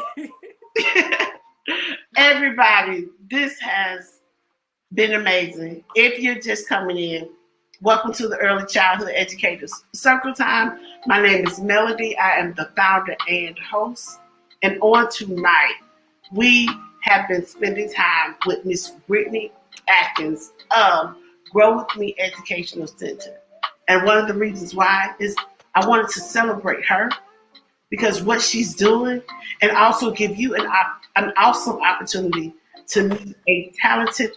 Everybody, this has been amazing. If you're just coming in, welcome to the Early Childhood Educators Circle Time. My name is Melody. I am the founder and host. And on tonight, we have been spending time with Miss Brittney Atkins of Grow With Me Educational Center. And one of the reasons why is I wanted to celebrate her because what she's doing, and also give you an awesome opportunity to meet a talented,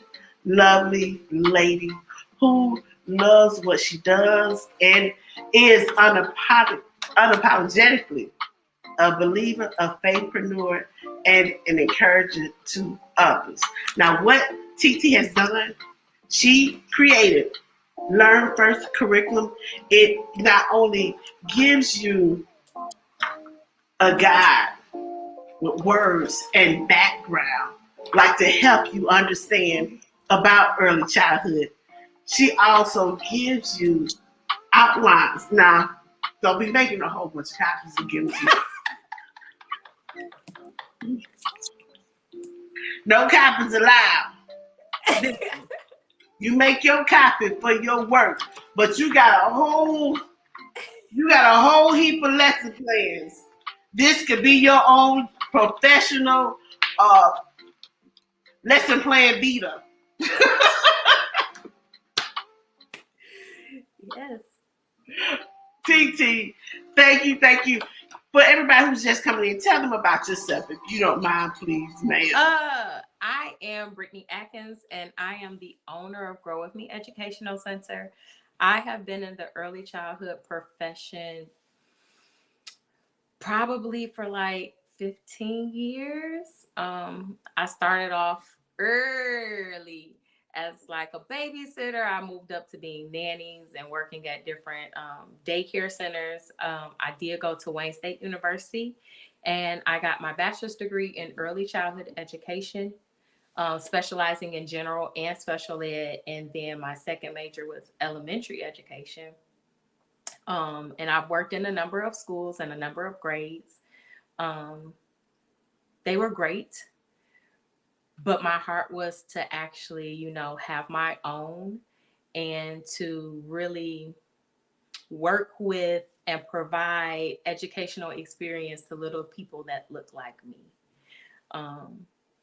lovely lady who loves what she does and is unapologetically a believer, a faithpreneur, and an encourager to others. Now, what TT has done, she created Learn First curriculum. It not only gives you a guide with words and background, like to help you understand about early childhood, she also gives you outlines. Now, don't be making a whole bunch of copies and giving to you. No copies allowed. You make your copy for your work, but you got a whole heap of lesson plans. This could be your own professional lesson plan beater. Yes. TT, thank you. For everybody who's just coming in, tell them about yourself, if you don't mind, please, ma'am. I am Brittney Atkins, and I am the owner of Grow With Me Educational Center. I have been in the early childhood profession probably for like 15 years. I started off early as like a babysitter. I moved up to being nannies and working at different daycare centers. I did go to Wayne State University, and I got my bachelor's degree in early childhood education, specializing in general and special ed. And then my second major was elementary education. And I've worked in a number of schools and a number of grades. They were great. But my heart was to actually, have my own and to really work with and provide educational experience to little people that look like me.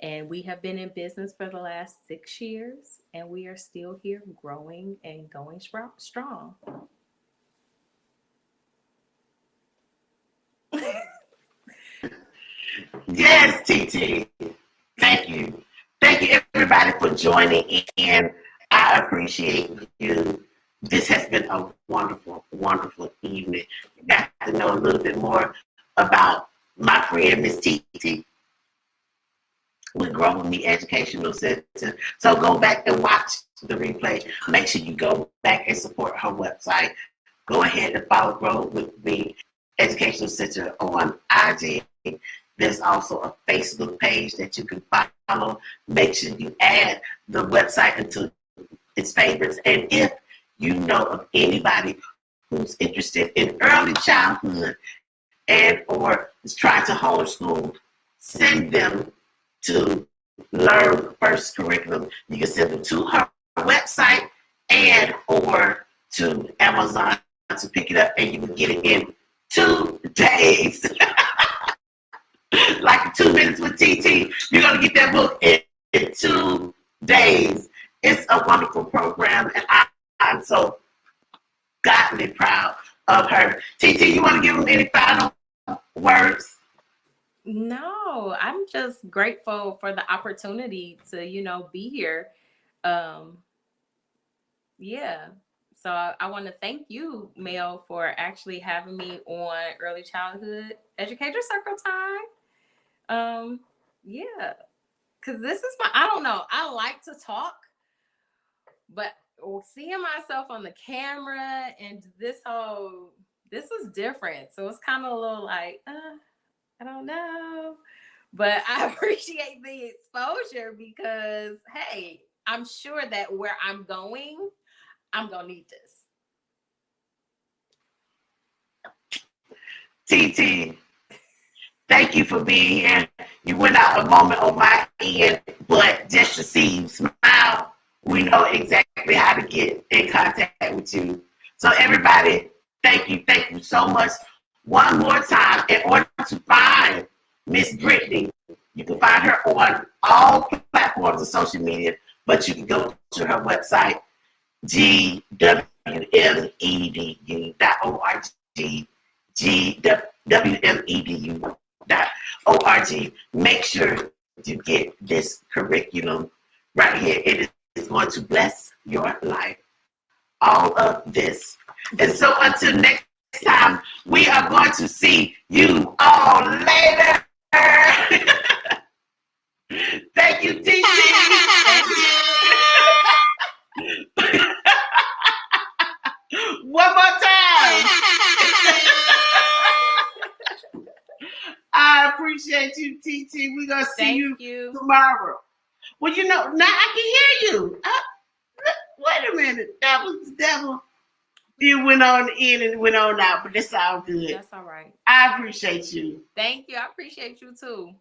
And we have been in business for the last 6 years, and we are still here growing and going strong. Yes, TT. Thank you. Thank you, everybody, for joining in. I appreciate you. This has been a wonderful, wonderful evening. You got to know a little bit more about my friend, Miss TT, with Grow With Me Educational Center. So go back and watch the replay. Make sure you go back and support her website. Go ahead and follow Grow With Me Educational Center on IG. There's also a Facebook page that you can follow. Make sure you add the website into its favorites. And if you know of anybody who's interested in early childhood and or is trying to homeschool, send them to Learn First curriculum. You can send them to her website and or to Amazon to pick it up, and you can get it in 2 days. Like 2 minutes with TT, you're going to get that book in 2 days. It's a wonderful program, and I'm so godly proud of her. TT, you want to give them any final words? No, I'm just grateful for the opportunity to, be here. Yeah. So I want to thank you, Mel, for actually having me on Early Childhood Educator Circle Time. Yeah, because this is I don't know, I like to talk, but seeing myself on the camera and this is different. So it's kind of a little like, I don't know, but I appreciate the exposure because, hey, I'm sure that where I'm going, I'm going to need this. TT, thank you for being here. You went out a moment on my end, but just to see you smile, we know exactly how to get in contact with you. So everybody, thank you so much. One more time, in order to find Miss Brittney, You can find her on all platforms of social media, but you can go to her website, gwmedu.org, gwmedu.org. Make sure you get this curriculum right here. It is going to bless your life. All of this. And so until next time, we are going to see you all later. Thank you, TT. One more time. I appreciate you, TT. We're going to see you tomorrow. Well, you know, now I can hear you. Wait a minute. That was the devil. You went on in and went on out, but that's all good. That's all right. I appreciate you. Thank you. I appreciate you too.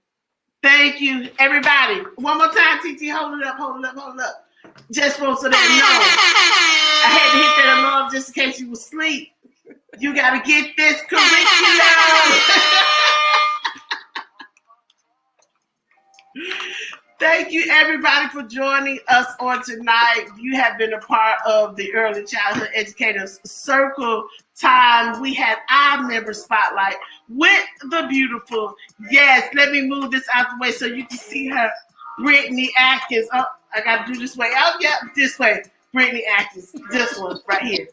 Thank you, everybody. One more time, TT. Hold it up. Just for so that know. I had to hit that alarm just in case you was asleep. You got to get this curriculum. Thank you, everybody, for joining us on tonight. You have been a part of the Early Childhood Educators Circle time. We had our member spotlight with the beautiful, yes, let me move this out the way so you can see her, Brittney Atkins. Oh, I got to do this way. Oh, yeah, this way. Brittney Atkins. This one right here.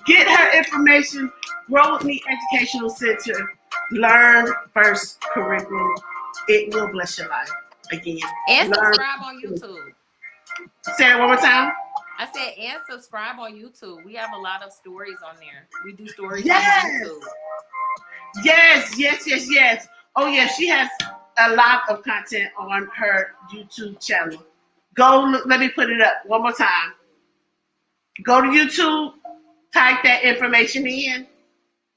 Get her information. Grow With Me Educational Center. Learn First Curriculum. It will bless your life again. And subscribe on YouTube. Say it one more time. I said, and subscribe on YouTube. We have a lot of stories on there. We do stories on YouTube. Yes. Oh, yeah, she has a lot of content on her YouTube channel. Go look, let me put it up one more time. Go to YouTube, type that information in,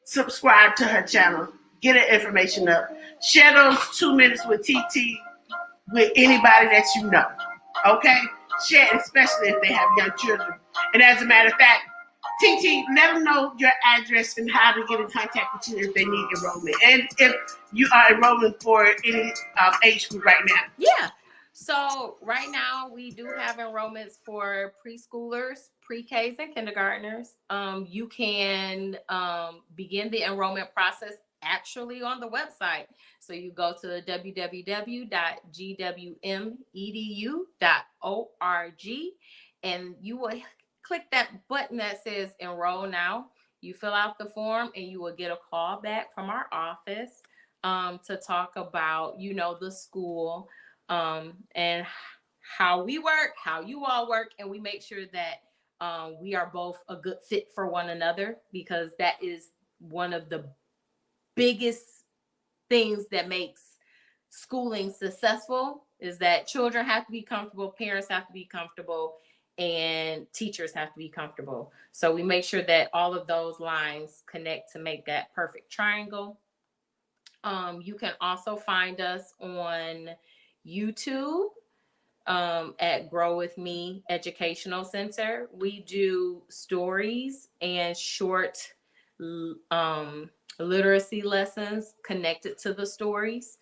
subscribe to her channel, get her information up. Share those 2 minutes with TT with anybody that you know. Okay? Share it, especially if they have young children. And as a matter of fact, TT, let them know your address and how to get in contact with you if they need enrollment. And if you are enrolling for any age group right now. Yeah. So right now we do have enrollments for preschoolers, pre-Ks, and kindergartners. You can begin the enrollment process actually on the website. So you go to www.gwmedu.org and you will click that button that says enroll now. You fill out the form and you will get a call back from our office to talk about, the school and how we work, how you all work, and we make sure that we are both a good fit for one another, because that is one of the biggest things that makes schooling successful, is that children have to be comfortable, parents have to be comfortable, and teachers have to be comfortable. So we make sure that all of those lines connect to make that perfect triangle. You can also find us on YouTube at Grow With Me Educational Center. We do stories and short literacy lessons connected to the stories.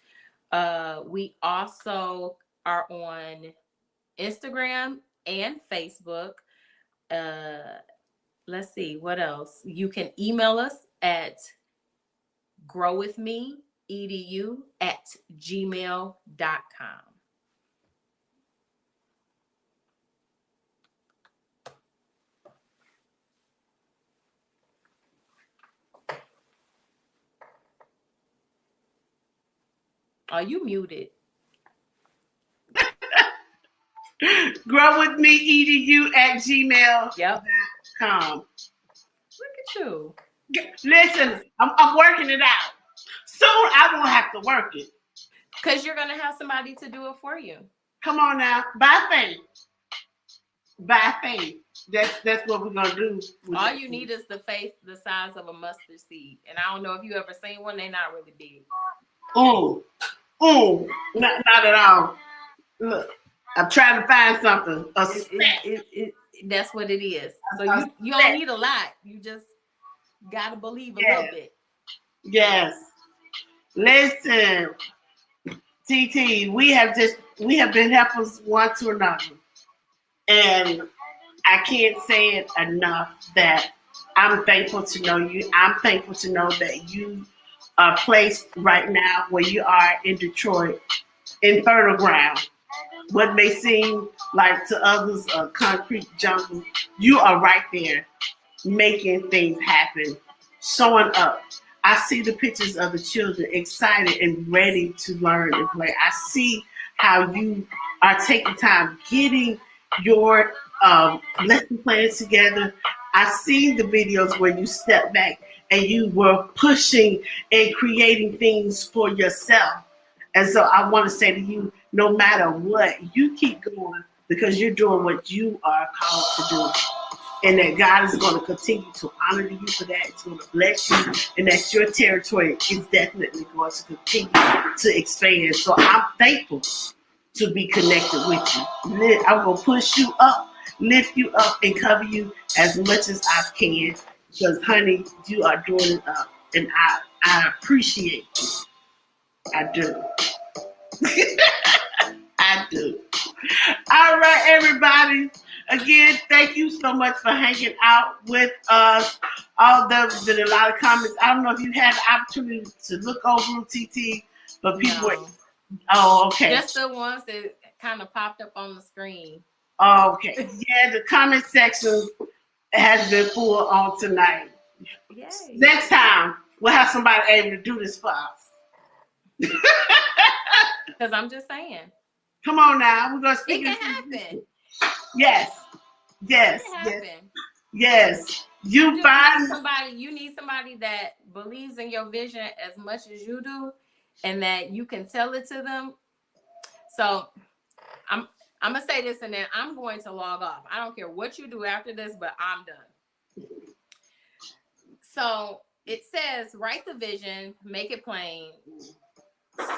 We also are on Instagram and Facebook. Let's see, what else? You can email us at growwithmeedu@gmail.com. Are you muted? growwithmeedu@gmail.com. Yep. Look at you. Listen, I'm working it out. Soon I won't have to work it. Because you're going to have somebody to do it for you. Come on now. By faith. By faith. That's what we're going to do. All you need is the faith the size of a mustard seed. And I don't know if you ever seen one. They're not really big. Not at all. Look, I'm trying to find something. That's what it is. So you don't need a lot. You just got to believe a little bit. Yes. Listen, TT, we have been helpers one to another. And I can't say it enough that I'm thankful to know you. I'm thankful to know that you are placed right now where you are in Detroit, in fertile ground. What may seem like to others a concrete jungle, you are right there making things happen, showing up. I see the pictures of the children excited and ready to learn and play. I see how you are taking time getting your lesson plans together. I see the videos where you step back and you were pushing and creating things for yourself. And so I want to say to you, no matter what, you keep going because you're doing what you are called to do. And that God is going to continue to honor you for that. It's going to bless you. And that your territory is definitely going to continue to expand. So I'm thankful to be connected with you. I'm going to push you up, lift you up, and cover you as much as I can. Because, honey, you are doing it up. And I appreciate you. I do. I do. All right, everybody. Again, thank you so much for hanging out with us. There's been a lot of comments. I don't know if you had the opportunity to look over them, TT, but people No. Oh, okay. Just the ones that kind of popped up on the screen. Oh, okay. Yeah, the comment section has been full on tonight. Yay. Next time, we'll have somebody able to do this for us. Because I'm just saying. Come on now. We're going to speak. It can happen. Yes. Yes. It can Yes. happen. Yes. You You find need somebody that believes in your vision as much as you do, and that you can tell it to them. So I'm gonna say this, and then I'm going to log off. I don't care what you do after this, but I'm done. So it says, write the vision, make it plain,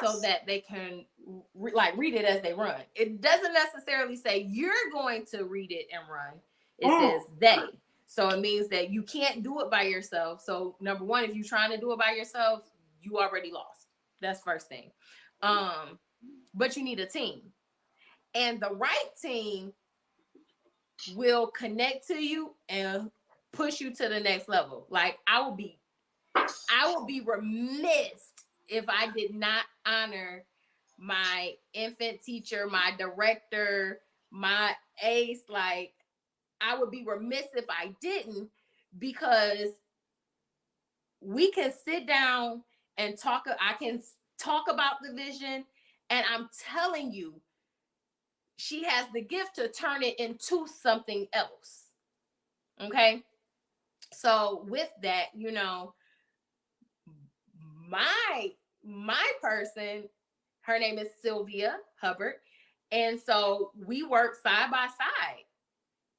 so that they can read it as they run. It doesn't necessarily say you're going to read it and run. It says they. So it means that you can't do it by yourself. So number one, if you're trying to do it by yourself, you already lost. That's first thing. But you need a team. And the right team will connect to you and push you to the next level. Like I will be remiss if I did not honor my infant teacher, my director, my ace. Like I would be remiss if I didn't, because we can sit down and talk. I can talk about the vision, and I'm telling you, she has the gift to turn it into something else. Okay. So with that, my person, her name is Sylvia Hubbard. And so we work side by side,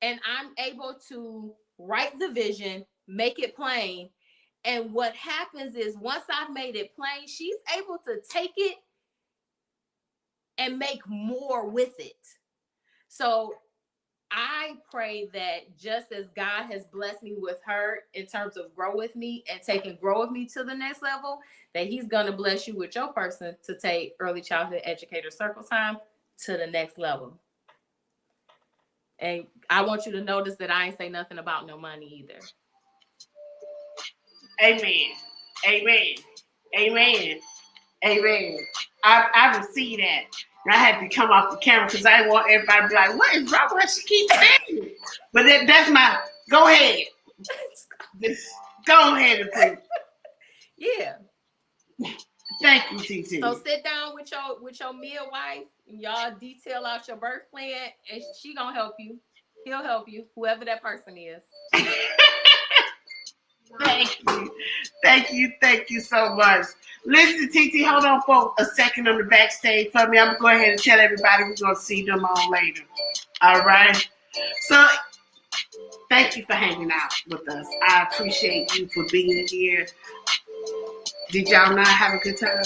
and I'm able to write the vision, make it plain. And what happens is once I've made it plain, she's able to take it and make more with it. So I pray that just as God has blessed me with her in terms of grow with me and taking grow with me to the next level, that he's going to bless you with your person to take early childhood educator circle time to the next level. And I want you to notice that I ain't say nothing about no money either. Amen. Amen. Amen. Amen. I receive that. And I had to come off the camera because I didn't want everybody to be like, what is wrong with her? She keeps saying it. But that's my, go ahead. Just go ahead and preach. Yeah. Thank you, TT. So sit down with your midwife and y'all detail out your birth plan, and she gonna help you. He'll help you, whoever that person is. Thank you. Thank you. Thank you so much. Listen, TT, hold on for a second on the backstage for me. I'm going to go ahead and tell everybody we're going to see them on later. All right? So, thank you for hanging out with us. I appreciate you for being here. Did y'all not have a good time?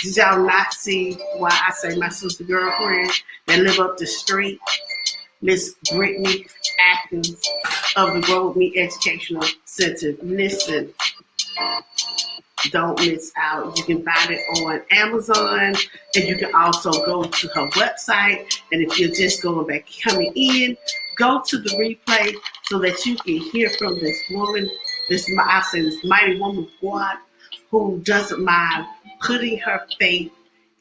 Did y'all not see why I say my sister girlfriend that live up the street? Miss Brittney Atkins of the Grow With Me Educational Center. Listen, don't miss out. You can find it on Amazon, and you can also go to her website. And if you're just coming in, go to the replay so that you can hear from this woman, this mighty woman of God, who doesn't mind putting her faith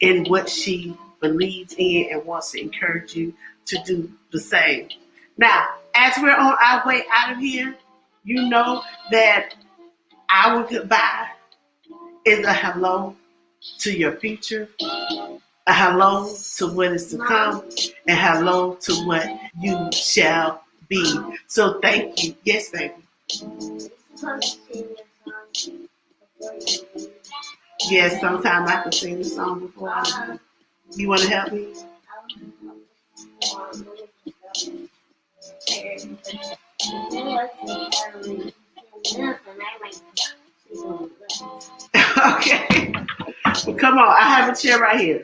in what she believes in and wants to encourage you to do the same. Now, as we're on our way out of here, you know that our goodbye is a hello to your future, a hello to what is to come, and hello to what you shall be. So thank you. Yes, baby. Yes, sometimes I can sing the song before I leave. You want to help me? Okay. Well, come on. I have a chair right here.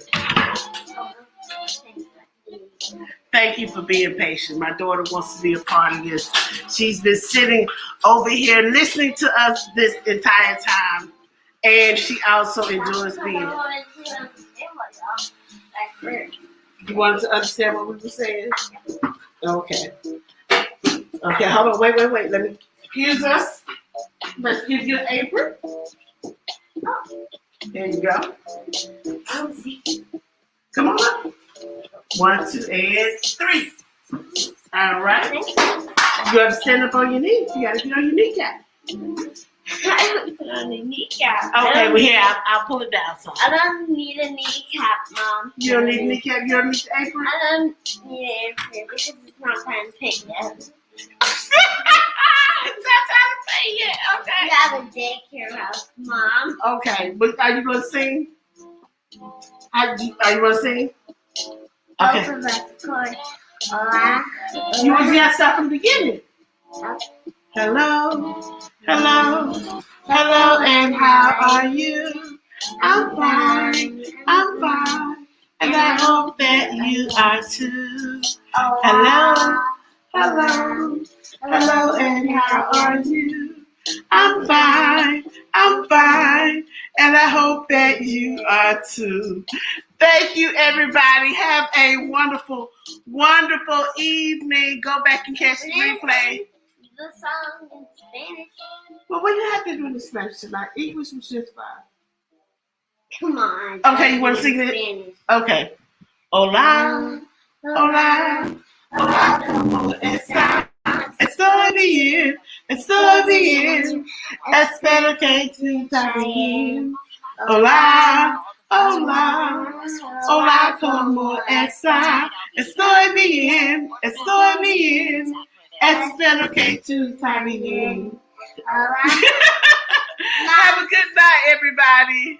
Thank you for being patient. My daughter wants to be a part of this. She's been sitting over here listening to us this entire time. And she also enjoys being. You wanted to understand what we were saying? Okay. Okay, hold on. Wait. Let me excuse us. Let's give you an apron. There you go. Come on up. 1, 2, and 3. All right. You got to stand up on your knees. You got to get on your kneecap. I don't put on a kneecap. Okay, well, here, I'll pull it down. So. I don't need a kneecap, Mom. You don't need a kneecap? You don't need the apron? I don't need an apron because it's not time to pay yet. It's not time to pay yet. Okay. We have a daycare house, Mom. Okay, but are you going to sing? Are you going to sing? Okay. Both of us, of course. Hola. You want to get stuff from the beginning? Hello, and how are you? I'm fine, and I hope that you are too. Hello, and how are you? I'm fine, and I hope that you are too. Thank you, everybody. Have a wonderful, wonderful evening. Go back and catch the replay. The song in Spanish. Well, what do you have to do in Spanish tonight? English was just fine. Come on. Okay, you want to sing it? Spanish. Okay. Hola, como está? Estoy bien. Espero que tú estás bien. Hola, como está? Estoy bien. Espero que tú estás bien. Have a good night, everybody.